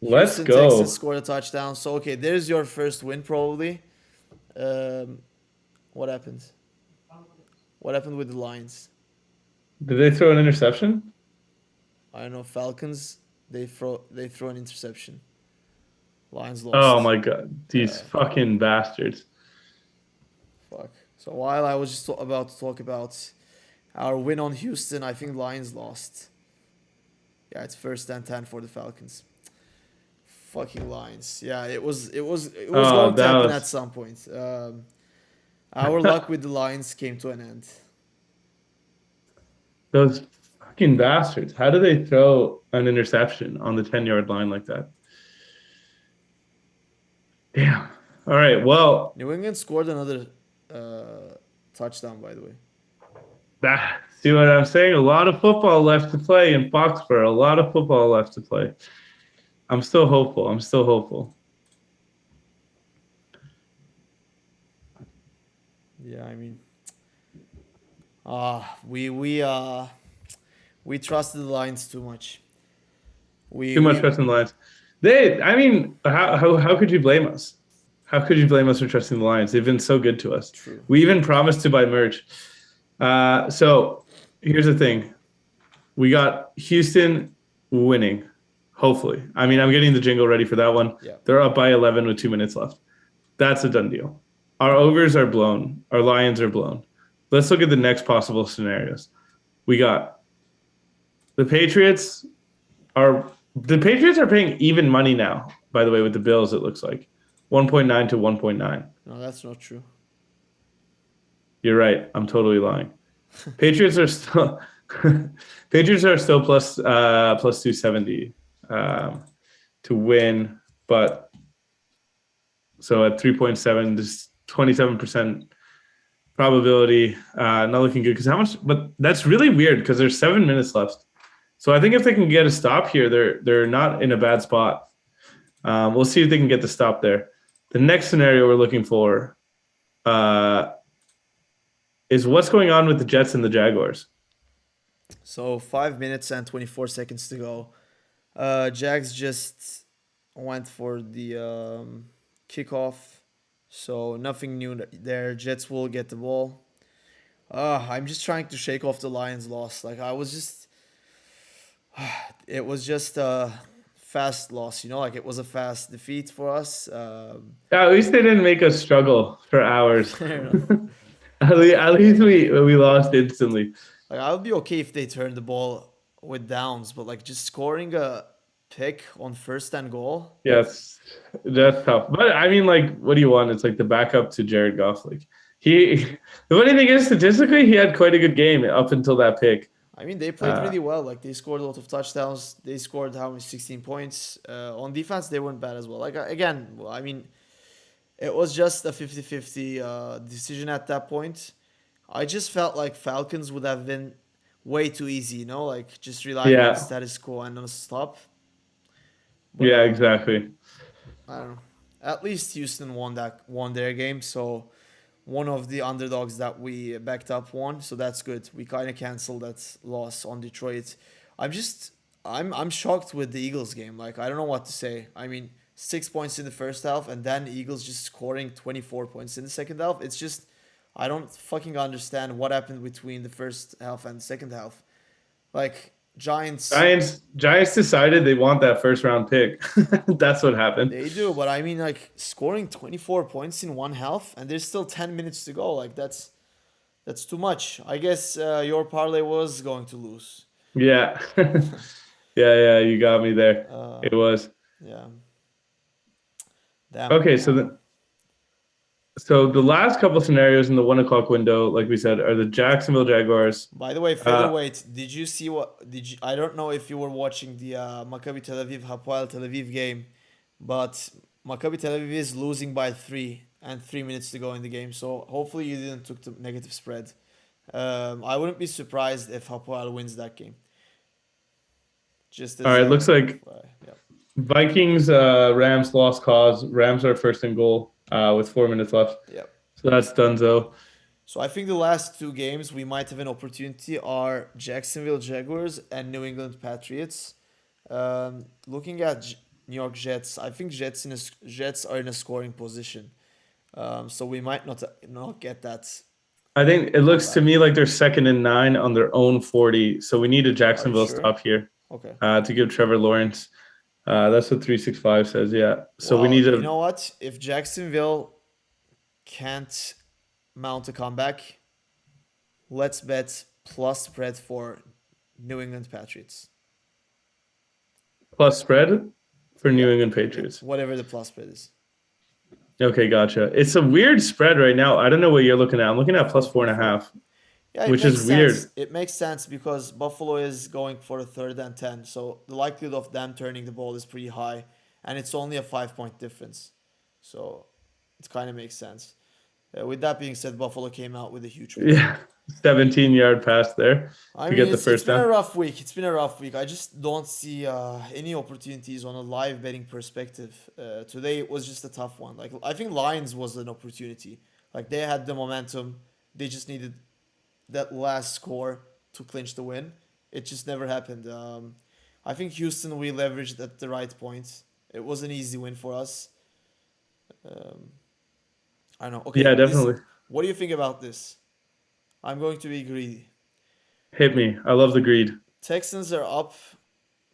Let's Houston Texans go. scored a touchdown. So, okay, there's your first win, probably. Um, what happened? What happened with the Lions? Did they throw an interception? I don't know. Falcons, they throw an interception. Lions Oh lost. my god, these Yeah, fucking bastards. fuck. So while I was just about to talk about our win on Houston, I think Lions lost. Yeah, it's first and 10 for the Falcons. Fucking Lions. Yeah, it was Oh, going to that happen at was some point. Our luck with the Lions came to an end. those fucking bastards. How do they throw an interception on the 10-yard line like that? Damn. All right. Well, New England scored another touchdown, by the way. see what I'm saying? A lot of football left to play in Foxborough. A lot of football left to play. I'm still hopeful. I'm still hopeful. Yeah, I mean, we trusted the Lions too much. We Too much we trust in the Lions. I mean, how could you blame us? How could you blame us for trusting the Lions? They've been so good to us. true. We even promised to buy merch. So here's the thing. We got Houston winning, hopefully. I mean, I'm getting the jingle ready for that one. Yeah. They're up by 11 with 2 minutes left. That's a done deal. Our overs are blown. Our Lions are blown. Let's look at the next possible scenarios. We got the Patriots are paying even money now, by the way, with the Bills, it looks like. 1.9 to 1.9. No, that's not true. You're right. I'm totally lying. Patriots are still Patriots are still plus 270 to win, but so at 3.7, just 27% probability. Not looking good because how much? But that's really weird because there's 7 minutes left. So I think if they can get a stop here, they're not in a bad spot. We'll see if they can get the stop there. The next scenario we're looking for is what's going on with the Jets and the Jaguars. So 5 minutes and 24 seconds to go. Jags just went for the kickoff, so nothing new there. Jets will get the ball. I'm just trying to shake off the Lions' loss. Like it was just a fast loss. Like it was a fast defeat for us. Yeah, at least they didn't make us struggle for hours. Fair enough. At least we lost instantly. Like I would be okay if they turned the ball with downs, but like just scoring a pick on first and goal. Yes, that's tough. But I mean, like, what do you want? It's like the backup to Jared Goff. Like he, the funny thing is, statistically, he had quite a good game up until that pick. I mean, they played really well. Like they scored a lot of touchdowns. They scored how many 16 points. On defense, they weren't bad as well. Like again, I mean, it was just a 50-50 decision at that point. I just felt like Falcons would have been way too easy, like just relying on Yeah, status quo and on a stop. But yeah, exactly. I don't know. At least Houston won their game, so one of the underdogs that we backed up won, so that's good. We kind of canceled that loss on Detroit. I'm shocked with the Eagles game. Like I don't know what to say. I mean, 6 points in the first half, and then Eagles just scoring 24 points in the second half. It's just I don't fucking understand what happened between the first half and the second half. Like Giants, Giants decided they want that first round pick. That's what happened. they do, but I mean, like scoring 24 points in one half, and there's still 10 minutes to go. Like that's too much. I guess your parlay was going to lose. Yeah. Yeah, you got me there. Uh, It was. yeah. Damn. Okay, so the last couple scenarios in the 1 o'clock window, like we said, are the Jacksonville Jaguars. By the way, Uh, featherweight. Did you see what? Did you? I don't know if you were watching the Maccabi Tel Aviv Hapoel Tel Aviv game, but Maccabi Tel Aviv is losing by 3 and 3 minutes to go in the game. So hopefully you didn't took the negative spread. I wouldn't be surprised if Hapoel wins that game. Just all as right, looks like yeah. Vikings, Rams lost cause. Rams are first and goal with 4 minutes left. Yeah. So that's donezo. So I think the last two games we might have an opportunity are Jacksonville Jaguars and New England Patriots. Looking at New York Jets, I think Jets are in a scoring position. So we might not get that I think it looks to comeback. me like they're 2nd and 9 on their own 40. So we need a Are you Jacksonville sure? stop here Okay. to give Trevor Lawrence. That's what 365 says. Yeah. So we need Well, you a know what? If Jacksonville can't mount a comeback, let's bet plus spread for New England Patriots. plus spread for Yeah. New England Patriots. Whatever the plus spread is. Okay, gotcha. It's a weird spread right now. I don't know what you're looking at. I'm looking at plus 4.5, Yeah, it which makes is sense. weird. It makes sense because Buffalo is going for a 3rd and 10. So the likelihood of them turning the ball is pretty high. And it's only a 5 point difference. So it kind of makes sense. With that being said, Buffalo came out with a huge win. Yeah. 17-yard pass there I to mean, get the it's first been a down. rough week. It's been a rough week. I just don't see any opportunities on a live betting perspective. Today it was just a tough one. Like I think Lions was an opportunity. Like they had the momentum. They just needed that last score to clinch the win. It just never happened. I think Houston we leveraged at the right point. It was an easy win for us. Um, I don't know. Okay, Yeah, this. definitely. What do you think about this? I'm going to be greedy. Hit me. I love the greed. Texans are up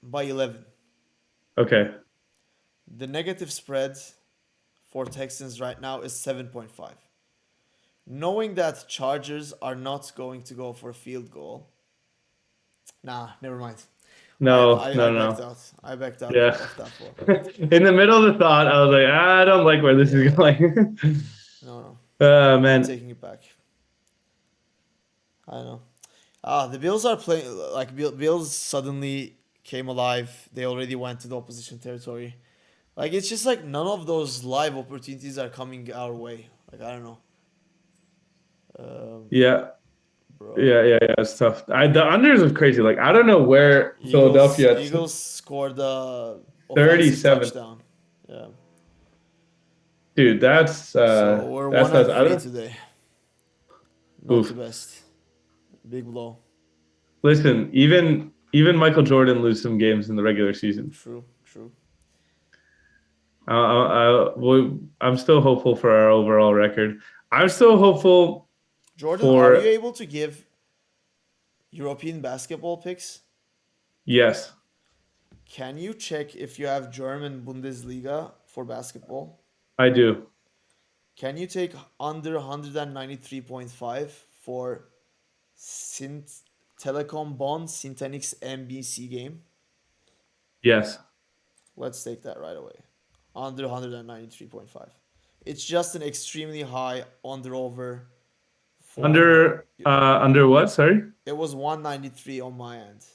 by 11. Okay. The negative spread for Texans right now is 7.5. Knowing that Chargers are not going to go for a field goal. Nah, never mind. No, I no, backed no. out. I backed out Yeah. of that one. In the middle of the thought, I was like, I don't like where this is Yeah. going. No, no. I'm Man. taking it back. I know. The Bills are playing like Bills suddenly came alive. They already went to the opposition territory. Like it's just like none of those live opportunities are coming our way. Like I don't know. Um, Yeah. bro. It's tough. The unders is crazy. Like, I don't know where Eagles Philadelphia at Eagles scored the offensive 37. touchdown. Yeah. Dude, that's So we're that's one and nuts. I three don't today. Not the oof. best. Big blow. Listen, even Michael Jordan lose some games in the regular season. True, true. I'm still hopeful for our overall record. I'm still hopeful Jordan, are you for able to give European basketball picks? yes, Can you check if you have German Bundesliga for basketball? I do. Can you take under 193.5 for Sint Telecom Bond Syntenix MBC game? Yes. Let's take that right away. Under 193.5. It's just an extremely high under over for Under what? Sorry. it was 193 on my end.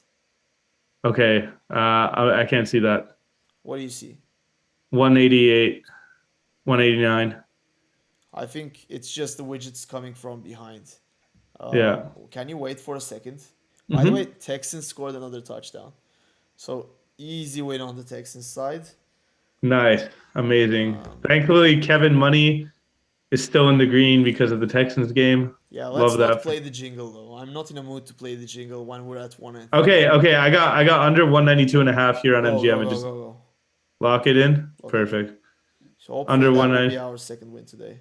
Okay. I can't see that. What do you see? 188, 189. I think it's just the widgets coming from behind. Yeah. Can you wait for a second? By the way, Hmm. Texans scored another touchdown. So easy win on the Texans side. Nice. Amazing. Um, Thankfully, Kevin Money is still in the green because of the Texans game. yeah, let's Love not that. play the jingle though. I'm not in a mood to play the jingle when we're at 1 and 3. Okay. I got under 192.5 here on Go, MGM go, and go, just go, go. lock it in. Okay. Perfect. So hopefully Under that will 190. be our second win today.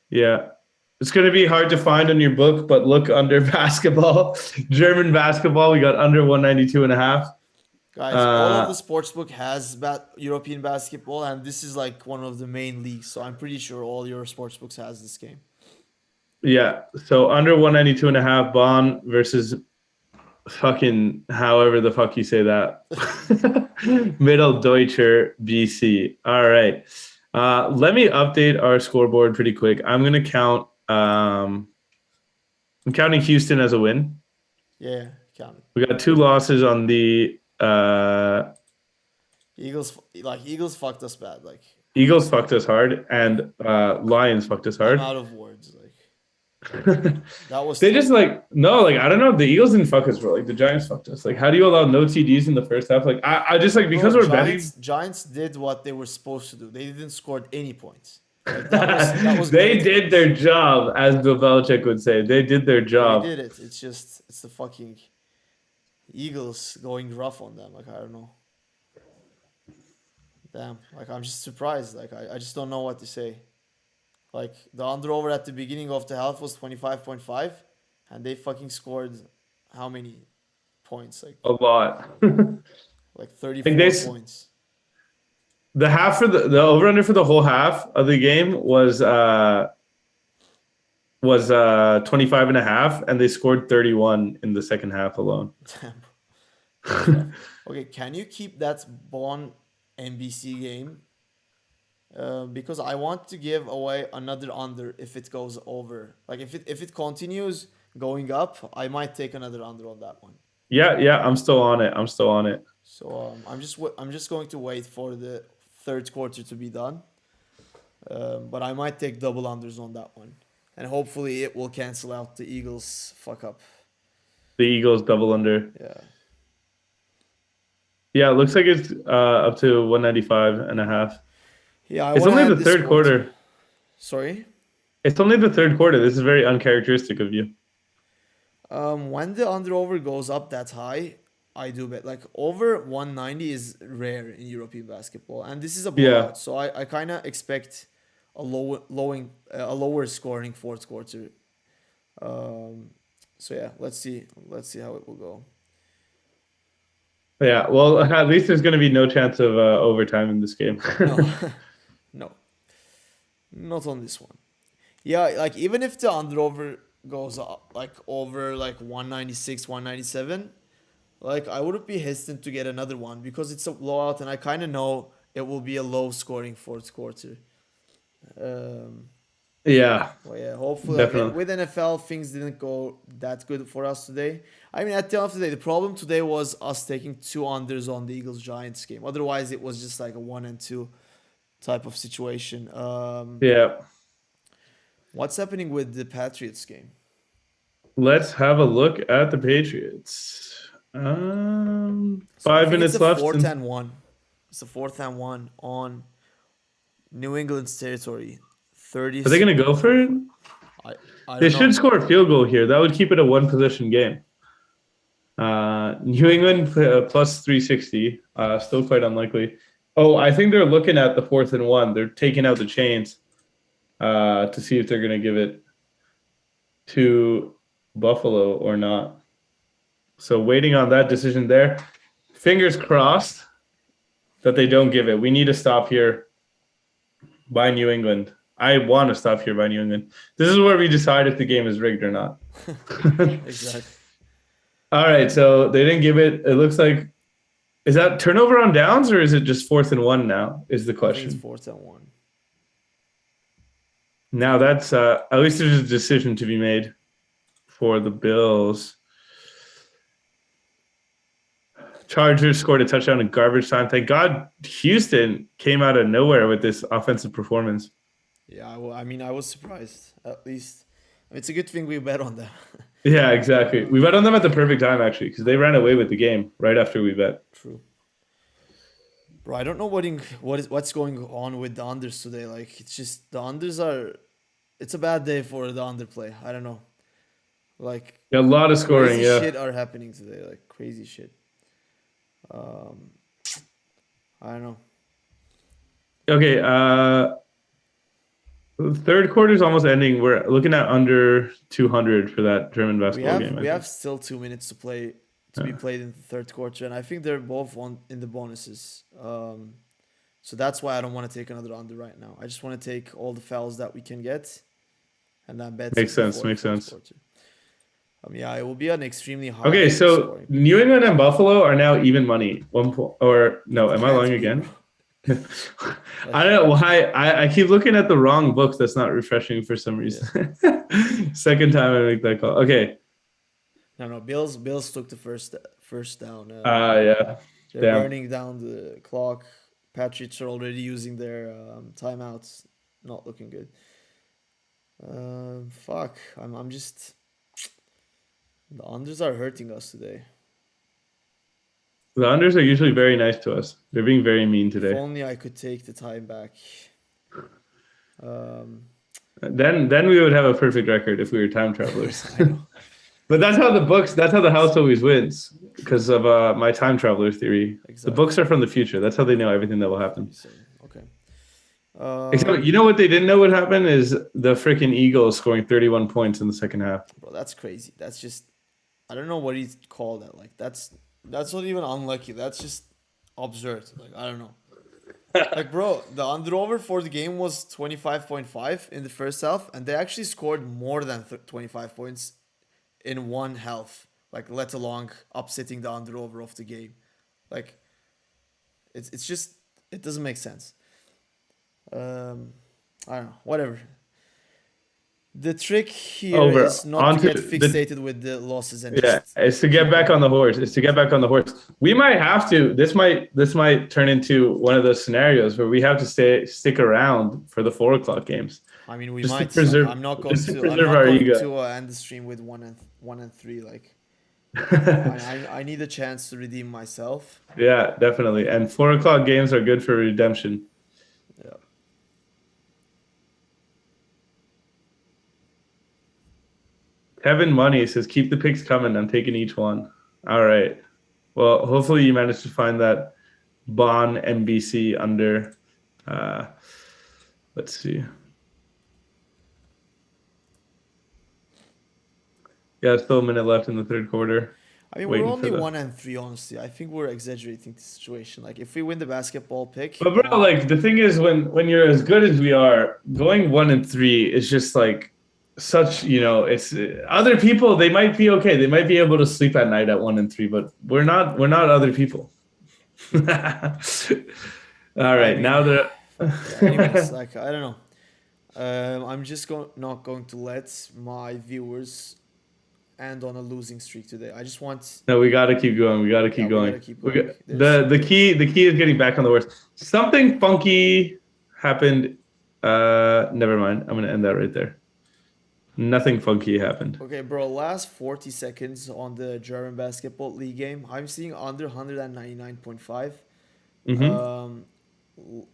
Yeah. It's going to be hard to find on your book, but look under basketball. German basketball, we got under 192.5. Guys, all of the sportsbook has European basketball, and this is like one of the main leagues. So I'm pretty sure all your sportsbooks has this game. Yeah. So under 192.5, Bonn versus fucking however the fuck you say that. Mitteldeutscher BC. All right. Let me update our scoreboard pretty quick. I'm gonna count. I'm counting Houston as a win. Yeah, count it. We got 2 losses on the Eagles fucked us bad. Like, Eagles fucked us hard, and Lions fucked us I'm hard. out of words. Like, that was They just no, I don't know. The Eagles didn't fuck us, bro. Like the Giants fucked us. Like, how do you allow no TDs in the first half? Like, I just because we're betting. Giants did what they were supposed to do. They didn't score any points. Like, that was They great. did their job, as Bill Belichick would say. They did their job. They did it. It's the fucking Eagles going rough on them. Like, I don't know. Damn. Like, I'm just surprised. Like, I just don't know what to say. Like, the under-over at the beginning of the half was 25.5, and they fucking scored how many points? Like, A lot. like 34 points. The half for the over-under for the whole half of the game was 25 and a half, and they scored 31 in the second half alone. Damn. Okay, can you keep that Bon NBC game? Because I want to give away another under if it goes over. Like, if it continues going up, I might take another under on that one. Yeah, I'm still on it. So I'm just going to wait for the third quarter to be done. But I might take double unders on that one, and hopefully it will cancel out the Eagles fuck up. The Eagles double under. Yeah. Yeah, it looks like it's up to 195 and a half. Yeah, it's only the third quarter. Sorry? It's only the third quarter. This is very uncharacteristic of you. When the under-over goes up that high, I do bet. Like, over 190 is rare in European basketball, and this is a blowout. Yeah. So I kind of expect a lower scoring fourth quarter. So yeah, let's see how it will go. Yeah, well, at least there's going to be no chance of overtime in this game. No, not on this one. Yeah, like, even if the under-over goes up, like, over like 196, 197, like, I wouldn't be hesitant to get another one because it's a blowout, and I kind of know it will be a low-scoring fourth quarter. Yeah. Well, yeah, hopefully, like, with NFL, things didn't go that good for us today. I mean, at the end of the day, the problem today was us taking 2 unders on the Eagles-Giants game. Otherwise, it was just like a 1 and 2 type of situation. Yeah. What's happening with the Patriots game? Let's have a look at the Patriots. 5 minutes left. It's a 4th and 1. It's a 4th and 1 on New England's territory. 30. Are they going to go for it? They should score a field goal here. That would keep it a 1-possession game. New England plus 360. Still quite unlikely. Oh, I think they're looking at the 4th and 1. They're taking out the chains to see if they're going to give it to Buffalo or not. So waiting on that decision there. Fingers crossed that they don't give it. We need to stop here by New England. I want to stop here by New England. This is where we decide if the game is rigged or not. Exactly. All right, so they didn't give it. It looks like, is that turnover on downs or is it just 4th and 1 now is the question. I think it's 4th and 1. Now that's, at least there's a decision to be made for the Bills. Chargers scored a touchdown in garbage time. Thank God Houston came out of nowhere with this offensive performance. Yeah, I was surprised. At least, it's a good thing we bet on them. Yeah, exactly. We bet on them at the perfect time, actually, because they ran away with the game right after we bet. True. Bro, I don't know what's going on with the unders today. Like, it's just the unders are. It's a bad day for the underplay. I don't know. Like, a lot of scoring. Crazy shit are happening today. Like, crazy shit. I don't know. Okay. The third quarter is almost ending. We're looking at under 200 for that German basketball game. We have still 2 minutes to play be played in the third quarter, and I think they're both in the bonuses. So that's why I don't want to take another under right now. I just want to take all the fouls that we can get, and then bet. Makes sense. Quarter. Yeah, it will be an extremely high Okay, so scoring. New England and Buffalo are now even money. 1 point, or no? Am I Can't lying be, again? bro. I don't know why. I keep looking at the wrong books. That's not refreshing for some reason. Second time I make that call. Okay. No. Bills took the first down. Yeah. They're Damn. burning down the clock. Patriots are already using their timeouts. Not looking good. Fuck. I'm just. The unders are hurting us today. The unders are usually very nice to us. They're being very mean If today. only I could take the time back. Um, Then we would have a perfect record if we were time travelers. I know. But that's how the house always wins because of my time traveler theory. Exactly. The books are from the future. That's how they know everything that will happen. Okay. Except, you know what they didn't know would happen is the freaking Eagles scoring 31 points in the second half. Bro, that's crazy. That's just, I don't know what he'd call that. Like that's not even unlucky. That's just absurd. Like I don't know. Like bro, the under over for the game was 25.5 in the first half, and they actually scored more than 25 points in one half. Like let alone upsetting the under over of the game. Like it's just it doesn't make sense. I don't know. Whatever. The trick here Over. is not to Onto get fixated with the losses and Yeah, just it's to get back on the horse. It's to get back on the horse. We might have to. This might turn into one of those scenarios where we have to stick around for the 4 o'clock games. I mean, we Just to might. preserve- I'm not going just to to. I'm preserve not our going ego. to end the stream with 1 and 3. Like, I need a chance to redeem myself. Yeah, definitely. And 4 o'clock games are good for redemption. Yeah. Kevin Money says, "Keep the picks coming. I'm taking each one." All right. Well, hopefully you managed to find that Bon NBC under. Let's see. Yeah, still a minute left in the third quarter. I mean, Waiting we're for only the- 1 and 3. Honestly, I think we're exaggerating the situation. Like, if we win the basketball pick, But bro, like the thing is, when you're as good as we are, going 1 and 3 is just like such. It's other people. They might be okay. They might be able to sleep at night at 1 and 3, but we're not. We're not other people. All right, mean, now the. anyways, like I don't know. I'm just not going to let my viewers end on a losing streak today. I just want. No, we gotta keep going. We gotta keep We going. gotta keep going. The key is getting back on the horse. Something funky happened. Never mind. I'm gonna end that right there. Nothing funky happened. Okay, bro. Last 40 seconds on the German basketball league game. I'm seeing under 199.5.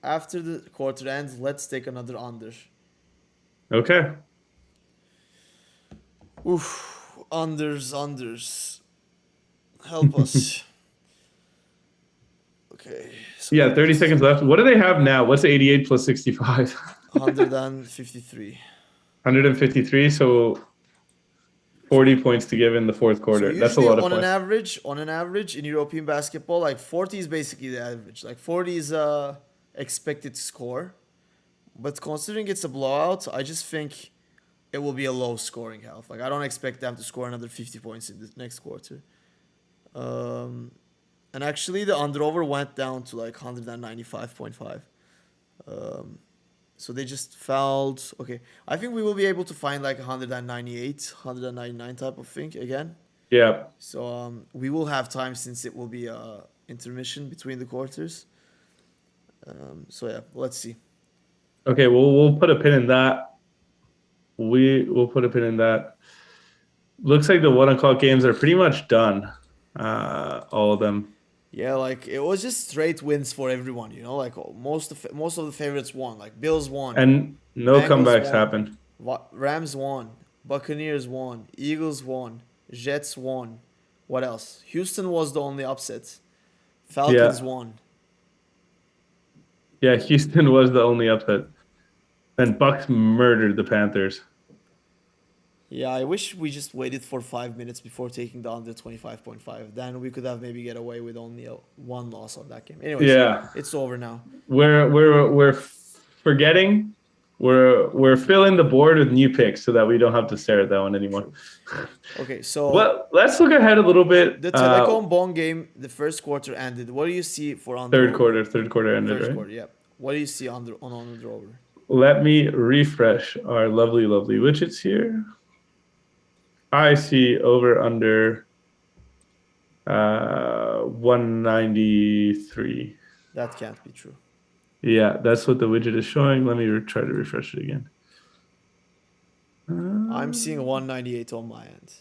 After the quarter ends, let's take another under. Okay. Oof. Unders. Help us. Okay. So Yeah, 30 seconds left. What do they have now? What's 88 plus 65? 153. 153. So 40 points to give in the fourth quarter. So that's a lot of on points. an average in European basketball, like 40 is basically the average. Like 40 is expected score. But considering it's a blowout, I just think it will be a low scoring half. Like I don't expect them to score another 50 points in the next quarter. And actually the under over went down to like 195.5. So they just fouled. Okay, I think we will be able to find like 198, 199 type of thing again. Yeah. So we will have time since it will be intermission between the quarters. So yeah, let's see. Okay, we'll put a pin in that. We'll put a pin in that. Looks like the 1 o'clock games are pretty much done. All of them. Yeah, like it was just straight wins for everyone. Like most of the favorites won. Like Bills won, And no Bengals comebacks won. happened. Rams won, Buccaneers won, Eagles won, Jets won. What else? Houston was the only upset. Falcons won. Yeah, Houston was the only upset. And Bucks murdered the Panthers. Yeah, I wish we just waited for 5 minutes before taking the under 25.5. Then we could have maybe get away with only one loss on that game. Anyways, Yeah. it's over now. We're forgetting we're filling the board with new picks so that we don't have to stare at that one anymore. Okay, so Well, let's look ahead a little bit. the Telecom Bond game, the first quarter ended. What do you see for under? Third quarter ended, First right? quarter, yeah. What do you see on under over? Let me refresh our lovely widgets here. I see over under 193. That can't be true. Yeah, that's what the widget is showing. Let me try to refresh it again. I'm seeing 198 on my end.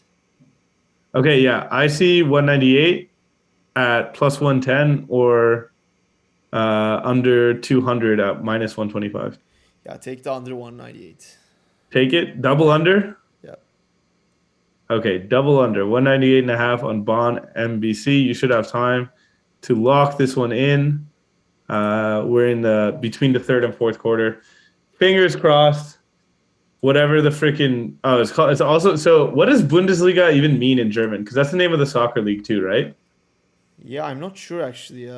Okay, yeah, I see 198 at plus 110 or under 200 at minus 125. Yeah, take the under 198. Take it, double under. Yeah. Okay, double under 198.5 on Bond MBC. You should have time to lock this one in. We're in between the third and fourth quarter. Fingers crossed. Whatever the freaking it's called. It's also, so what does Bundesliga even mean in German? Because that's the name of the soccer league too, right? Yeah, I'm not sure actually.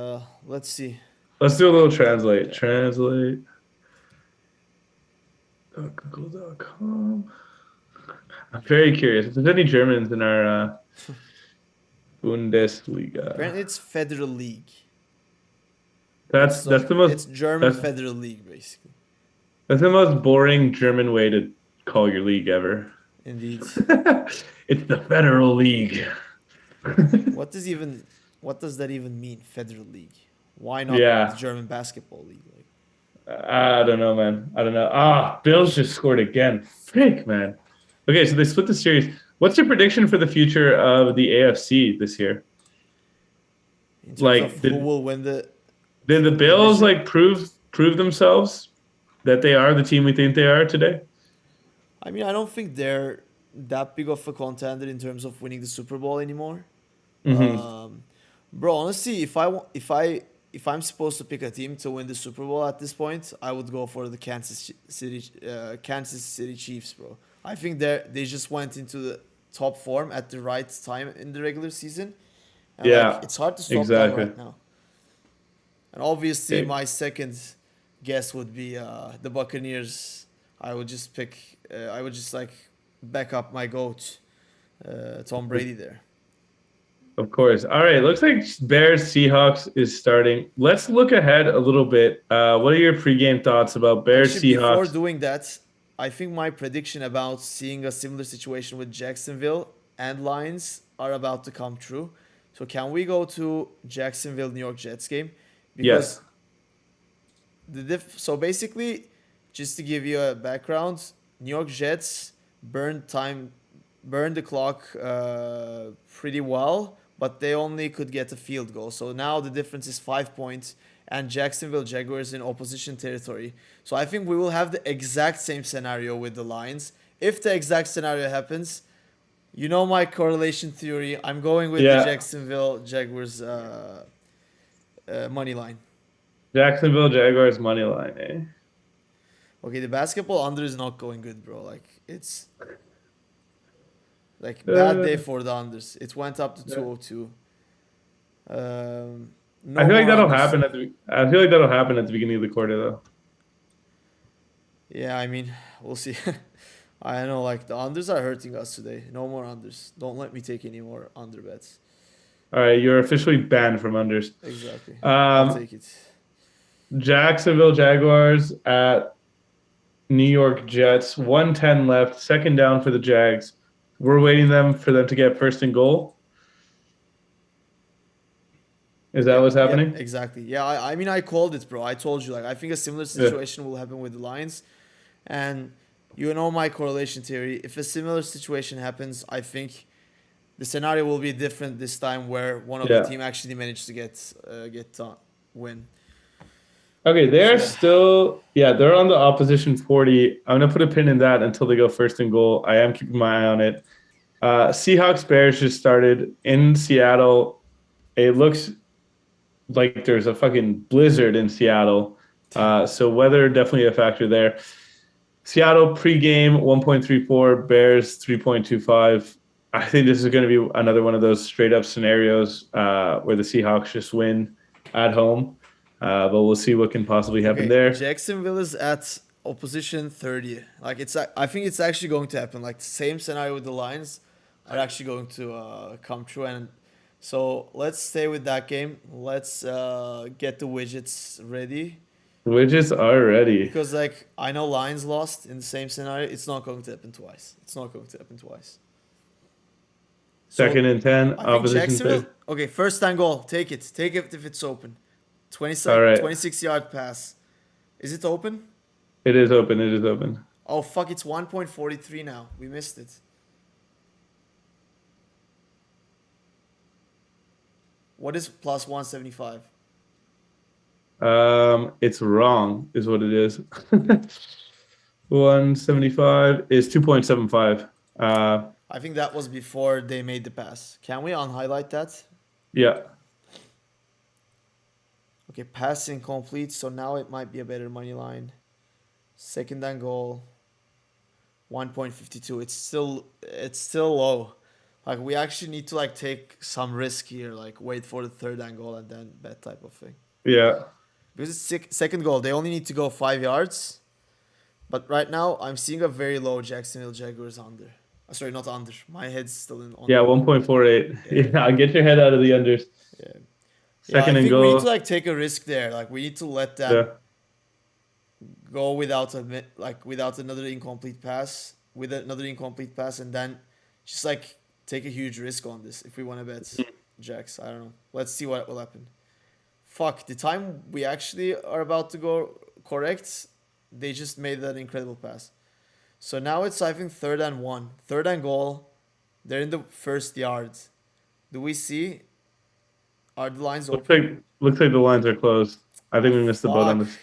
Let's see. Let's do a little translate. Yeah. Translate. Google.com. I'm very curious if there's any Germans in our Bundesliga. Apparently, it's Federal League. That's the most. It's German Federal League, basically. That's the most boring German way to call your league ever. Indeed. It's the Federal League. What does that even mean, Federal League? Why not the German Basketball League? I don't know, man. I don't know. Bills just scored again. Frick, man. Okay, so they split the series. What's your prediction for the future of the AFC this year? In terms of who will win the... Did the Bills prove themselves that they are the team we think they are today? I mean, I don't think they're that big of a contender in terms of winning the Super Bowl anymore. Mm-hmm. Bro, honestly, if I'm supposed to pick a team to win the Super Bowl at this point, I would go for the Kansas City Chiefs, bro. I think they just went into the top form at the right time in the regular season. And it's hard to stop them right now. And obviously, my second guess would be the Buccaneers. I would just back up my GOAT, Tom Brady there. Of course. All right. Looks like Bears Seahawks is starting. Let's look ahead a little bit. What are your pregame thoughts about Bears Seahawks? Before doing that, I think my prediction about seeing a similar situation with Jacksonville and Lions are about to come true. So can we go to Jacksonville New York Jets game? Because so basically, just to give you a background, New York Jets burned the clock pretty well, but they only could get a field goal. So now the difference is 5 points, and Jacksonville Jaguars in opposition territory. So I think we will have the exact same scenario with the Lions. If the exact scenario happens, you know my correlation theory. I'm going with the Jacksonville Jaguars money line. Jacksonville Jaguars money line, eh? Okay, the basketball under is not going good, bro. It's bad day for the unders. It went up to 202. I feel like that'll happen at the beginning of the quarter, though. Yeah, I mean, we'll see. I know, the unders are hurting us today. No more unders. Don't let me take any more under bets. All right, you're officially banned from unders. Exactly. I'll take it. Jacksonville Jaguars at New York Jets. 1:10 left. Second down for the Jags. We're waiting for them to get first and goal. Is that what's happening? Yeah, exactly. Yeah, I mean, I called it, bro. I told you, I think a similar situation will happen with the Lions. And you know my correlation theory. If a similar situation happens, I think the scenario will be different this time, where one of the team actually managed to get win. Okay, they're they're on the opposition 40. I'm going to put a pin in that until they go first and goal. I am keeping my eye on it. Seahawks Bears just started in Seattle. It looks like there's a fucking blizzard in Seattle. So weather definitely a factor there. Seattle pregame 1.34, Bears 3.25. I think this is going to be another one of those straight up scenarios where the Seahawks just win at home. But we'll see what can possibly happen there. Jacksonville is at opposition 30. Like I think it's actually going to happen. Like the same scenario with the Lions are actually going to come true. And so let's stay with that game. Let's get the widgets ready Widgets are ready. because like I know Lions lost in the same scenario. It's not going to happen twice. It's not going to happen twice. So Second and 10, I think opposition Jacksonville. 30. Okay, first time goal. Take it. Take it if it's open. All right. 26-yard pass. Is it open? It is open. It is open. Oh fuck! It's 1.43 now. We missed it. What is plus 175? It's wrong, is what it is. 175 is 2.75. I think that was before they made the pass. Can we unhighlight that? Yeah. Okay, pass incomplete. So now it might be a better money line. Second and goal. 1.52. It's still low. Like we actually need to like take some risk here. Like wait for the third and goal and then bet type of thing. Yeah. Because it's second goal, they only need to go 5 yards. But right now, I'm seeing a very low Jacksonville Jaguars under. Sorry, not under. My head's still in under. Yeah, 1.48. Yeah, get your head out of the unders. Yeah. Second I and think we need goal. to like take a risk there. Like we need to let them Yeah. go without another incomplete pass, and then just like take a huge risk on this if we want to bet Jacks. I don't know. Let's see what will happen. Fuck, the time we actually are about to go correct, they just made that incredible pass. So now it's, I think, third and 1. Third and goal. They're in the first yard. Do we see? Are the lines open? Looks like the lines are closed. I think we missed the boat on this.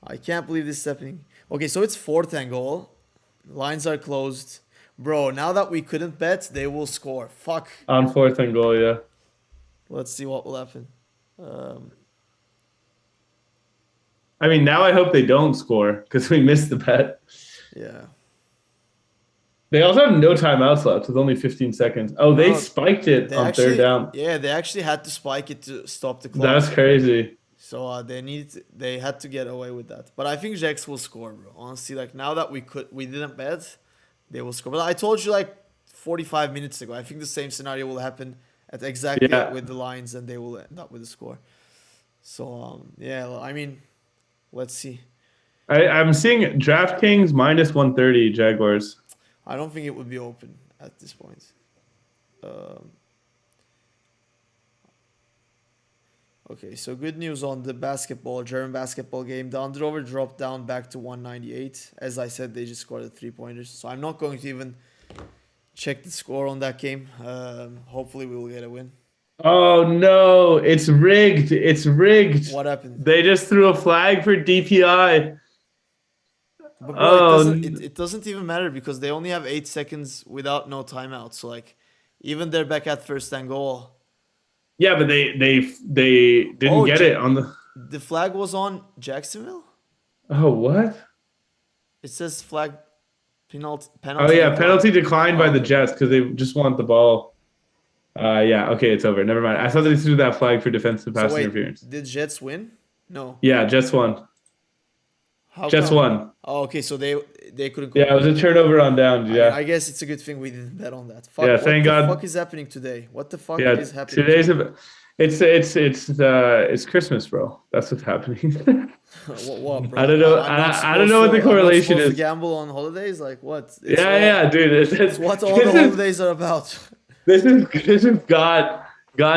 I can't believe this is happening. Okay, so it's fourth and goal. Lines are closed. Bro, now that we couldn't bet, they will score. Fuck. On fourth and goal, yeah. Let's see what will happen. I mean, now I hope they don't score because we missed the bet. Yeah. They also have no timeouts left with only 15 seconds. Oh, they spiked it on third down. Yeah, they actually had to spike it to stop the clock. That's crazy. So they had to get away with that. But I think Jax will score, bro. Honestly, like now that we didn't bet, they will score. But I told you like 45 minutes ago, I think the same scenario will happen at exactly with the Lions, and they will end up with a score. So yeah, I mean, let's see. I'm seeing DraftKings minus 130 Jaguars. I don't think it would be open at this point. Okay, so good news on the German basketball game. The under-over dropped down back to 198. As I said, they just scored a 3-pointers. So I'm not going to even check the score on that game. Hopefully we will get a win. Oh, no. It's rigged. It's rigged. What happened? They just threw a flag for DPI. But bro, it doesn't even matter because they only have 8 seconds without no timeout. So like, even they're back at first and goal. Yeah, but they didn't get it on the. The flag was on Jacksonville. Oh, what? It says flag penalty. Oh yeah, penalty declined by the Jets because they just want the ball. Yeah, okay, it's over. Never mind. I thought they threw that flag for defensive pass interference. Did Jets win? No. Yeah, Jets won. How Jets come? won. Oh, okay, so they couldn't. Yeah, it was a turnover on downs. Yeah. I guess it's a good thing we didn't bet on that. Fuck, Yeah, thank God. What the fuck is happening today? What the fuck Yeah, is happening? It's Christmas, bro. That's what's happening. What, bro? I don't know. I don't know what the correlation is. To gamble on holidays, like what? Yeah, dude. It's what all the holidays are about. This is God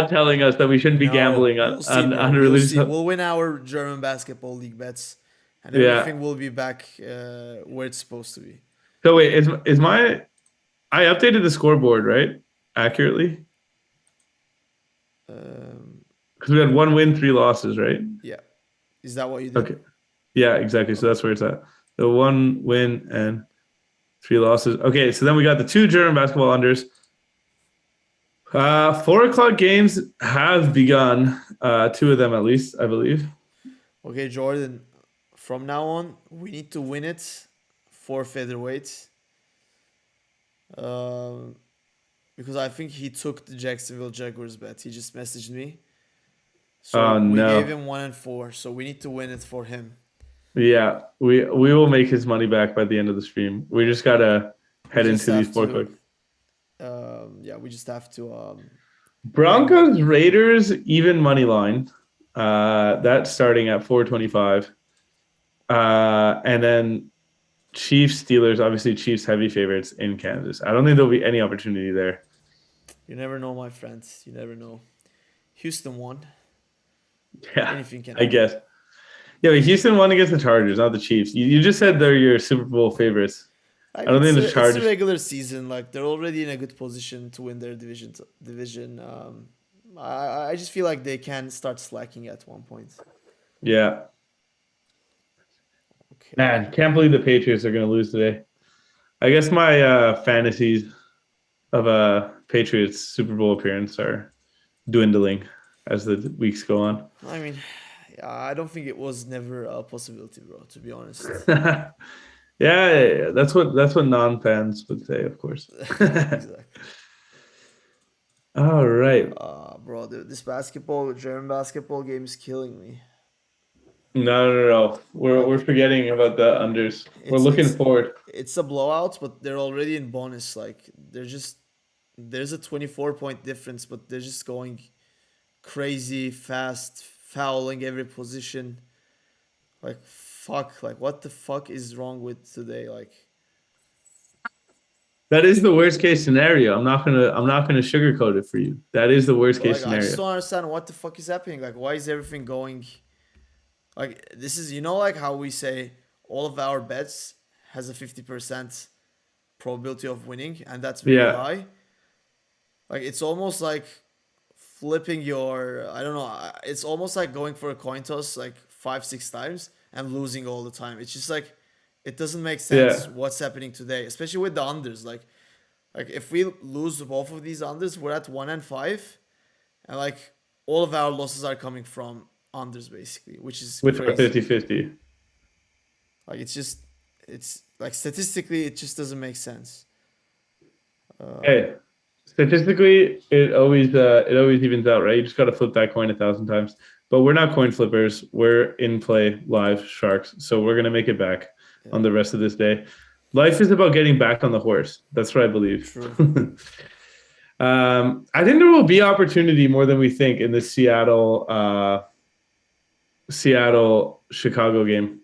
telling us that we shouldn't be gambling on religious. We'll win our German basketball league bets, and everything will be back where it's supposed to be. So wait, is my I updated the scoreboard, right? Accurately? Because we had 1 win, 3 losses, right? Yeah. Is that what you did? Okay. Yeah, exactly. So that's where it's at. The 1 win and 3 losses. Okay, so then we got the 2 German basketball unders. 4 o'clock games have begun. 2 of them at least, I believe. Okay, Jordan. From now on, we need to win it for featherweight. Because I think he took the Jacksonville Jaguars bet. He just messaged me. So we gave him 1 and 4. So we need to win it for him. Yeah, we will make his money back by the end of the stream. We just gotta We head just into these have four quick. to. Yeah, we just have to win. Broncos Raiders even money line. That's starting at 425. And then Chiefs Steelers, obviously Chiefs heavy favorites in Kansas. I don't think there'll be any opportunity there. You never know, my friends. You never know. Houston won. Yeah, Anything can I happen. guess. Yeah, but Houston won against the Chargers, not the Chiefs. You just said they're your Super Bowl favorites. I I mean, don't think the it's the Chargers. regular season. Like they're already in a good position to win their division. I just feel like they can start slacking at one point. Yeah, Okay. man, can't believe the Patriots are going to lose today. I guess my fantasies of a Patriots Super Bowl appearance are dwindling as the weeks go on. I mean, yeah, I don't think it was never a possibility, bro. To be honest. Yeah, that's what non-fans would say, of course. Exactly. All right. Bro, this German basketball game is killing me. No. We're Like we're forgetting about the unders. We're it's looking it's forward. it's a blowout, but they're already in bonus. Like there's a 24-point difference, but they're just going crazy fast, fouling every position. Like fuck, like what the fuck is wrong with today? Like That is the worst case scenario. I'm not gonna sugarcoat it for you. That is the worst case I just scenario. don't understand what the fuck is happening. Like why is everything going like this is like how we say all of our bets has a 50% probability of winning and that's very Yeah. high. Like it's almost like flipping your I don't know, it's almost like going for a coin toss like 5 6 times and losing all the time. It's just like it doesn't make sense Yeah. what's happening today, especially with the unders. Like if we lose both of these unders, we're at 1-5, and like all of our losses are coming from unders basically, which is Which are crazy. 50-50. Like it's like statistically it just doesn't make sense. Hey, statistically, it always evens out, right? You just got to flip that coin 1,000 times. But we're not coin flippers. We're in play live sharks, so we're gonna make it back Yeah, on the rest of this day. Life is about getting back on the horse. That's what I believe. true. I think there will be opportunity more than we think in the Seattle Chicago game,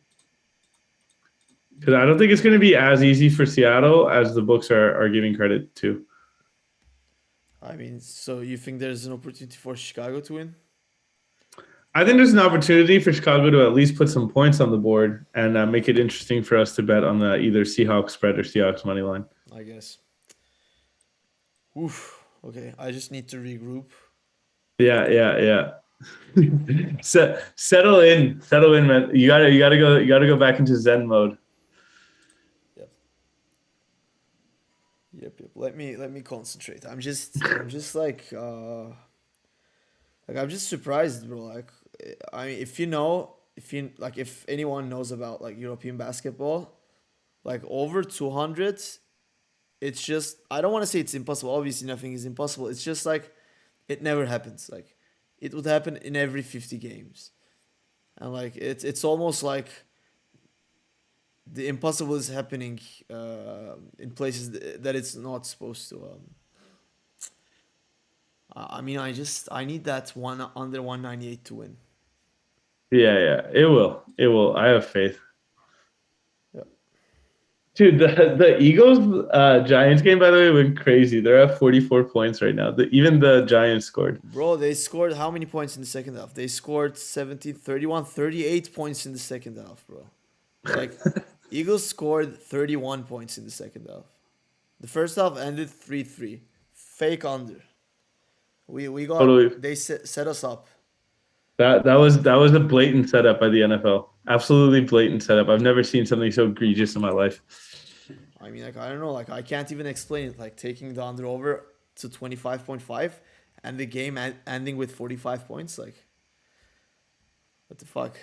because I don't think it's going to be as easy for Seattle as the books are giving credit to. I mean, so you think there's an opportunity for Chicago to win? I think there's an opportunity for Chicago to at least put some points on the board and make it interesting for us to bet on the either Seahawks spread or Seahawks money line. I guess. Oof. Okay, I just need to regroup. Yeah. Settle in, man. You gotta go back into Zen mode. Yep. Yep. Let me concentrate. I'm just like I'm just surprised, bro. Like I mean, if anyone knows about like European basketball, like over 200, it's just I don't want to say it's impossible. Obviously, nothing is impossible. It's just like it never happens. Like it would happen in every 50 games, and like it's almost like the impossible is happening in places that it's not supposed to. I mean, I need that one under 198 to win. Yeah. It will. I have faith. Yeah. Dude, the Eagles Giants game, by the way, went crazy. They're at 44 points right now. Even the Giants scored. Bro, they scored how many points in the second half? They scored 17, 31, 38 points in the second half, bro. Like, Eagles scored 31 points in the second half. The first half ended 3-3. Fake under. Totally. They set us up. That was a blatant setup by the NFL. Absolutely blatant setup. I've never seen something so egregious in my life. I mean, like, I don't know. Like, I can't even explain it. Like, taking the under over to 25.5 and the game ending with 45 points. Like, what the fuck?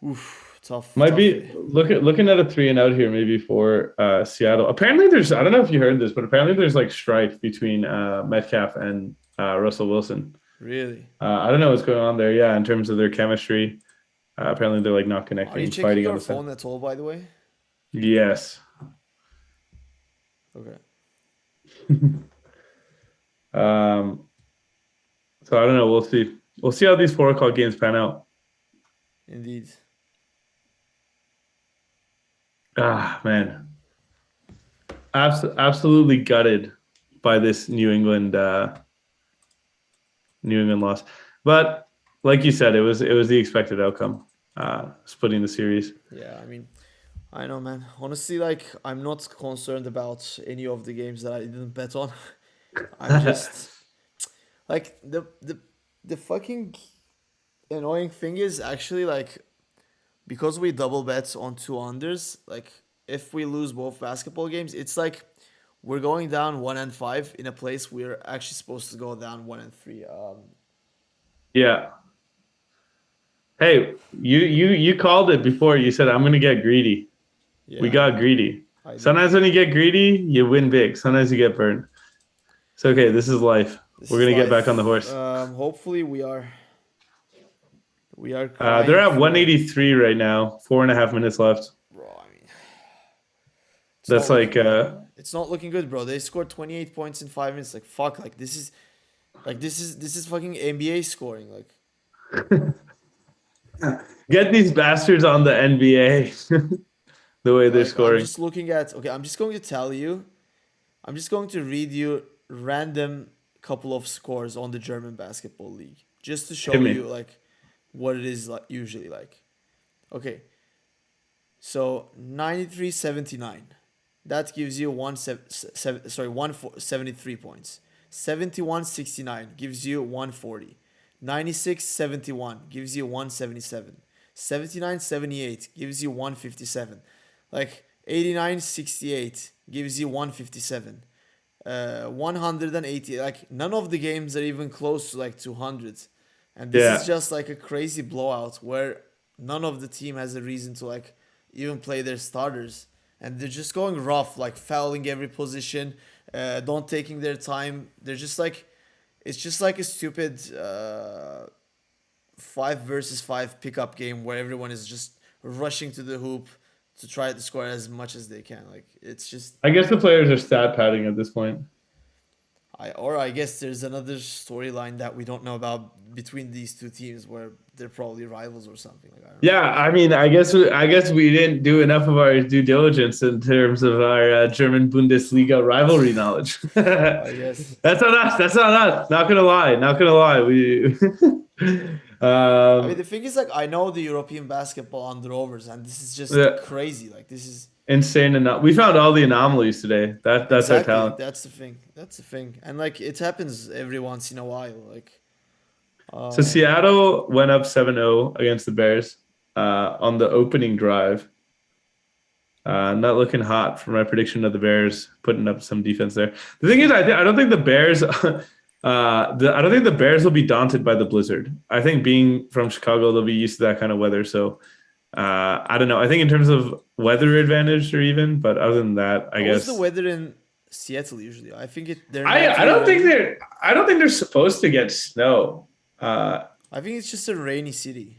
Oof, tough. Might Tough. be looking at a 3 and out here maybe for Seattle. Apparently there's I don't know if you heard this, but apparently there's like strife between Metcalf and Russell Wilson. Really? I don't know what's going on there. Yeah, in terms of their chemistry, apparently they're like not Are you connecting, checking fighting on your the side. phone at all, by the way? Yes. Okay. Um, so I don't know. We'll see. We'll see how these 4 o'clock games pan out. Indeed. Ah, man, absolutely gutted by this New England loss. But like you said, it was the expected outcome. Splitting the series. Yeah, I mean, I know, man. Honestly, like, I'm not concerned about any of the games that I didn't bet on. I'm just like the fucking annoying thing is actually like because we double bet on two unders. Like, if we lose both basketball games, it's like we're going down 1-5 in a place we're actually supposed to go down 1-3. Yeah. Hey, you called it before. You said I'm gonna get greedy. We Yeah, I got know. greedy. I did. Sometimes when you get greedy, you win big. Sometimes you get burned. It's okay. This is life. This We're is gonna get back on the life. horse. Hopefully we are They're crying at for 183 right now. 4.5 minutes left. bro. I mean, it's not That's looking like good. It's not looking good, bro. They scored 28 points in 5 minutes. Like fuck. This is fucking NBA scoring. Like get these bastards on the NBA. The way they're I'm scoring. just looking at. Okay, I'm just going to tell you. I'm just going to read you random couple of scores on the German basketball league, just to Hit show me. you like what it is like usually like. Okay, so 93-79. That gives you 173 points. 71-69 gives you 140. 96-71 gives you 177. 79-78 gives you 157. Like 89-68 gives you 157. 180, like none of the games are even close to like 200. And this is Yeah. just like a crazy blowout where none of the team has a reason to like even play their starters, and they're just going rough, like fouling every position, don't taking their time. They're just like it's just like a stupid 5 versus 5 pickup game where everyone is just rushing to the hoop to try to score as much as they can. Like it's just I guess the players are stat padding at this point. I guess there's another storyline that we don't know about between these two teams where they're probably rivals or something. Like I don't know. Yeah, I mean, I guess we didn't do enough of our due diligence in terms of our German Bundesliga rivalry knowledge. I guess. That's on us. That's on us. Not gonna lie. Not gonna lie. We. I mean, um, the thing is, like, I know the European basketball underovers, and this is just yeah, crazy. Like, this is insane enough. We found all the anomalies today. That's our exactly like talent. that's the thing. That's the thing, and like it happens every once in a while. Like, So um, Seattle went up 7-0 against the Bears on the opening drive. Not looking hot for my prediction of the Bears putting up some defense there. The thing is, I don't think the Bears. I don't think the Bears will be daunted by the blizzard. I think being from Chicago, they'll be used to that kind of weather. So I don't know. I think in terms of weather advantage or even, but other than that, I how is the guess weather in Seattle usually? I think they're I naturally don't think rainy. they're supposed to get snow. I think it's just a rainy city.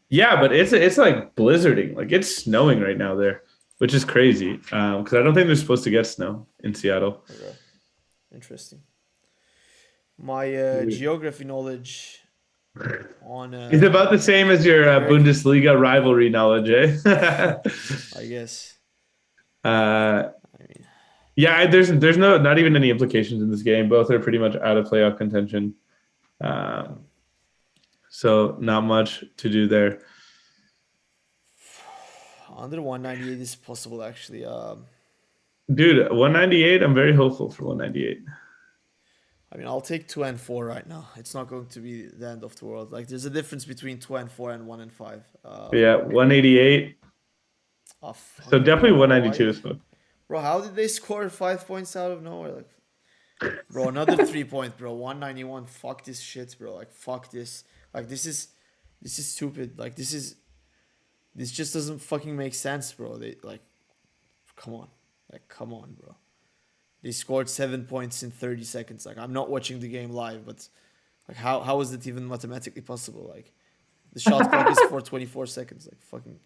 Yeah, but it's like blizzarding. Like it's snowing right now there, which is crazy. Because I don't think they're supposed to get snow in Seattle. Okay, interesting. My geography knowledge on It's about the same as your American, Bundesliga rivalry knowledge, eh? I guess. uh, I mean, yeah, there's no not even any implications in this game. Both are pretty much out of playoff contention. yeah. Um, so not much to do there. Under 198 is possible actually. Dude, 198, I'm very hopeful for 198. I mean, I'll take 2-4 right now. It's not going to be the end of the world. Like, there's a difference between 2-4 and 1-5. Yeah, 188. Oh, So fuck, definitely bro. 192 Why, is fun. bro? How did they score 5 points out of nowhere? Like, bro, another 3 point, bro. 191. Fuck this shit, bro. Like, fuck this. Like, this is stupid. Like, this just doesn't fucking make sense, bro. They like, come on, like, come on, bro. They scored 7 points in 30 seconds. Like, I'm not watching the game live, but Like how is it even mathematically possible? Like the shot clock is for 24 seconds. Like fucking.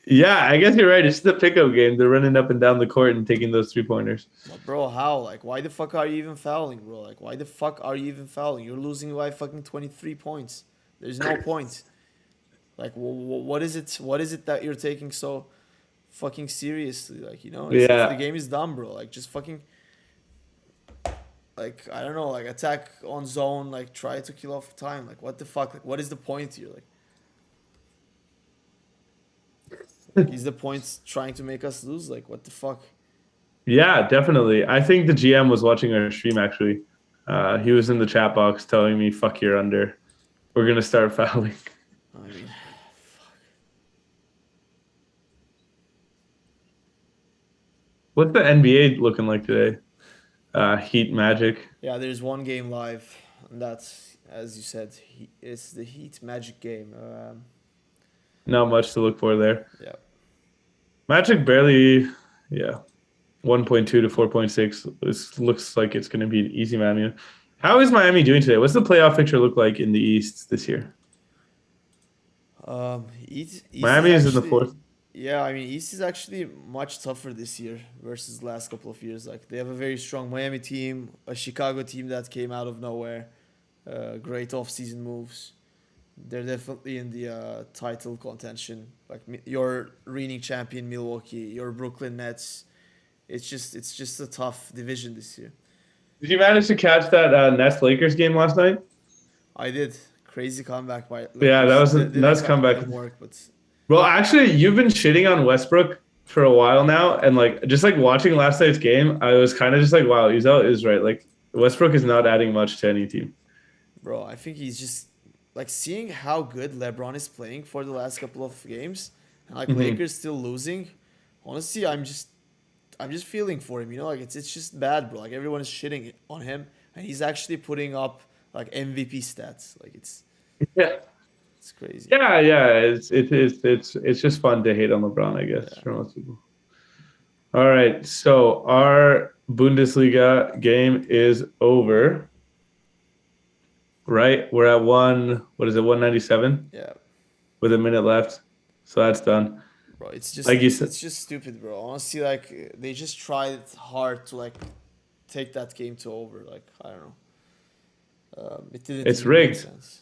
Yeah, I guess you're right. It's the pickup game. They're running up and down the court and taking those 3-pointers. But bro, how? Like why the fuck are you even fouling, bro? Like why the fuck are you even fouling? You're losing by fucking 23 points. There's no point. Like what is it? What is it that you're taking so fucking seriously? Like the game is done, bro. Like just fucking. Like I don't know, like attack on zone, like try to kill off time. Like what the fuck? Like what is the point here? Like is the point trying to make us lose? Like what the fuck? Yeah, definitely. I think the GM was watching our stream actually. He was in the chat box telling me, "Fuck, you're under. We're gonna start fouling." I mean, fuck. What's the NBA looking like today? Heat Magic. Yeah, there's one game live, and that's as you said, it's the Heat Magic game. Not much to look for there. Yeah. Magic barely, 1.2 to 4.6. This looks like it's going to be an easy Miami. How is Miami doing today? What's the playoff picture look like in the East this year? East Miami is in the fourth. Yeah, I mean East is actually much tougher this year versus the last couple of years. Like they have a very strong Miami team, a Chicago team that came out of nowhere, great off-season moves. They're definitely in the title contention. Like your reigning champion Milwaukee, your Brooklyn Nets. It's just a tough division this year. Did you manage to catch that Nets Lakers game last night? I did. Crazy comeback by Lakers. Yeah, that was a nice comeback. Work, but well, actually, you've been shitting on Westbrook for a while now, and just watching last night's game, I was kind of just like, wow, Uzel is right. Like Westbrook is not adding much to any team. Bro, I think he's just like seeing how good LeBron is playing for the last couple of games, and Lakers still losing. Honestly, I'm just feeling for him. Like it's just bad, bro. Like everyone is shitting on him, and he's actually putting up like MVP stats. Like it's crazy. Yeah. It's just fun to hate on LeBron, I guess, for most people. All right, so our Bundesliga game is over. Right, we're at 197? Yeah. With a minute left, so that's done. Bro, it's just like you said, it's just stupid, bro. Honestly, like they just tried hard to like take that game to over. Like I don't know. It didn't. It's rigged. Make sense.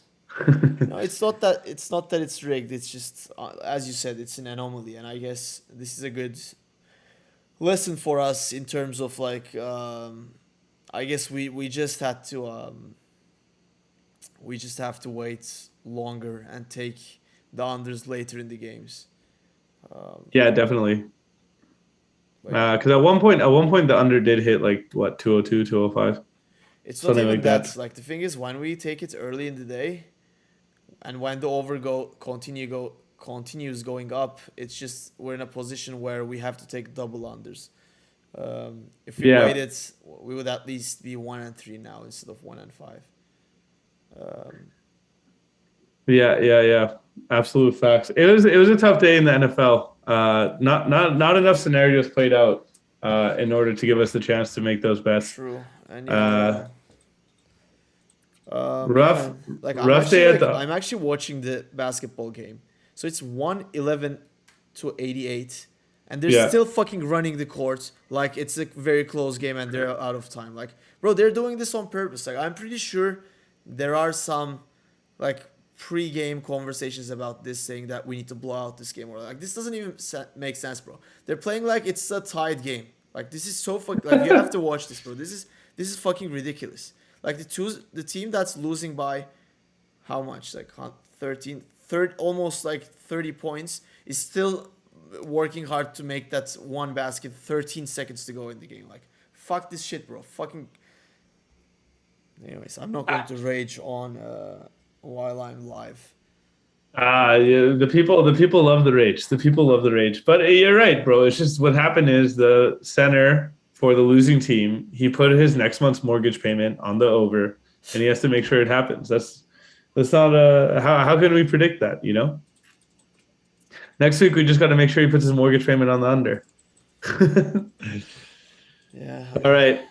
No, it's not that. It's not that it's rigged. It's just, as you said, it's an anomaly, and I guess this is a good lesson for us in terms of like. I guess we just had to. We just have to wait longer and take the unders later in the games. Yeah, definitely. Because at one point the under did hit 202, 205. It's not even that. Like the thing is, when we take it early in the day, and when the over continues going up, it's just we're in a position where we have to take double unders. If we waited, we would at least be 1-3 now instead of 1-5. Yeah. Absolute facts. It was a tough day in the NFL. Not enough scenarios played out in order to give us the chance to make those bets. True. And rough day I'm actually watching the basketball game. So it's 111 to 88. And they're still fucking running the court like it's a very close game and they're out of time. Like, bro, they're doing this on purpose. Like, I'm pretty sure there are some like pre-game conversations about this saying that we need to blow out this game, or like this doesn't even make sense, bro. They're playing like it's a tied game. Like this is so like you have to watch this, bro. This is fucking ridiculous. Like the team that's losing by how much? Like 13, almost like 30 points is still working hard to make that one basket 13 seconds to go in the game. Like fuck this shit, bro. Fucking. Anyways, I'm not going to rage on while I'm live. Yeah, the people love the rage. The people love the rage. But you're right, bro. It's just what happened is the center for the losing team, he put his next month's mortgage payment on the over, and he has to make sure it happens. That's not how can we predict that, Next week we just got to make sure he puts his mortgage payment on the under. Yeah. All right.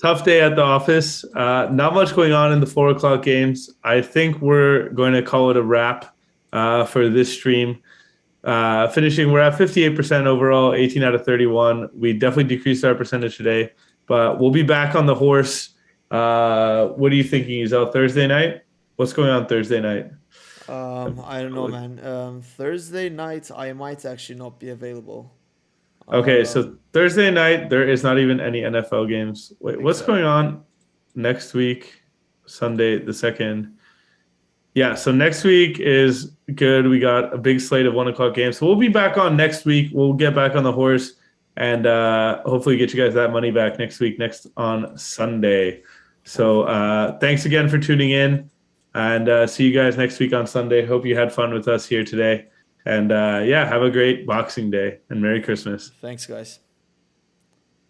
Tough day at the office. Not much going on in the 4 o'clock games. I think we're going to call it a wrap for this stream. Finishing, we're at 58% overall, 18 out of 31. We definitely decreased our percentage today, but we'll be back on the horse. What are you thinking, Ezel? Thursday night? What's going on Thursday night? I don't know, man. Thursday night, I might actually not be available. Okay, so Thursday night, there is not even any NFL games. Wait, what's going on next week? Sunday, the 2nd. Yeah, so next week is good. We got a big slate of 1 o'clock games. So we'll be back on next week. We'll get back on the horse and hopefully get you guys that money back next week, next on Sunday. So thanks again for tuning in, and see you guys next week on Sunday. Hope you had fun with us here today. And have a great Boxing Day and Merry Christmas. Thanks, guys.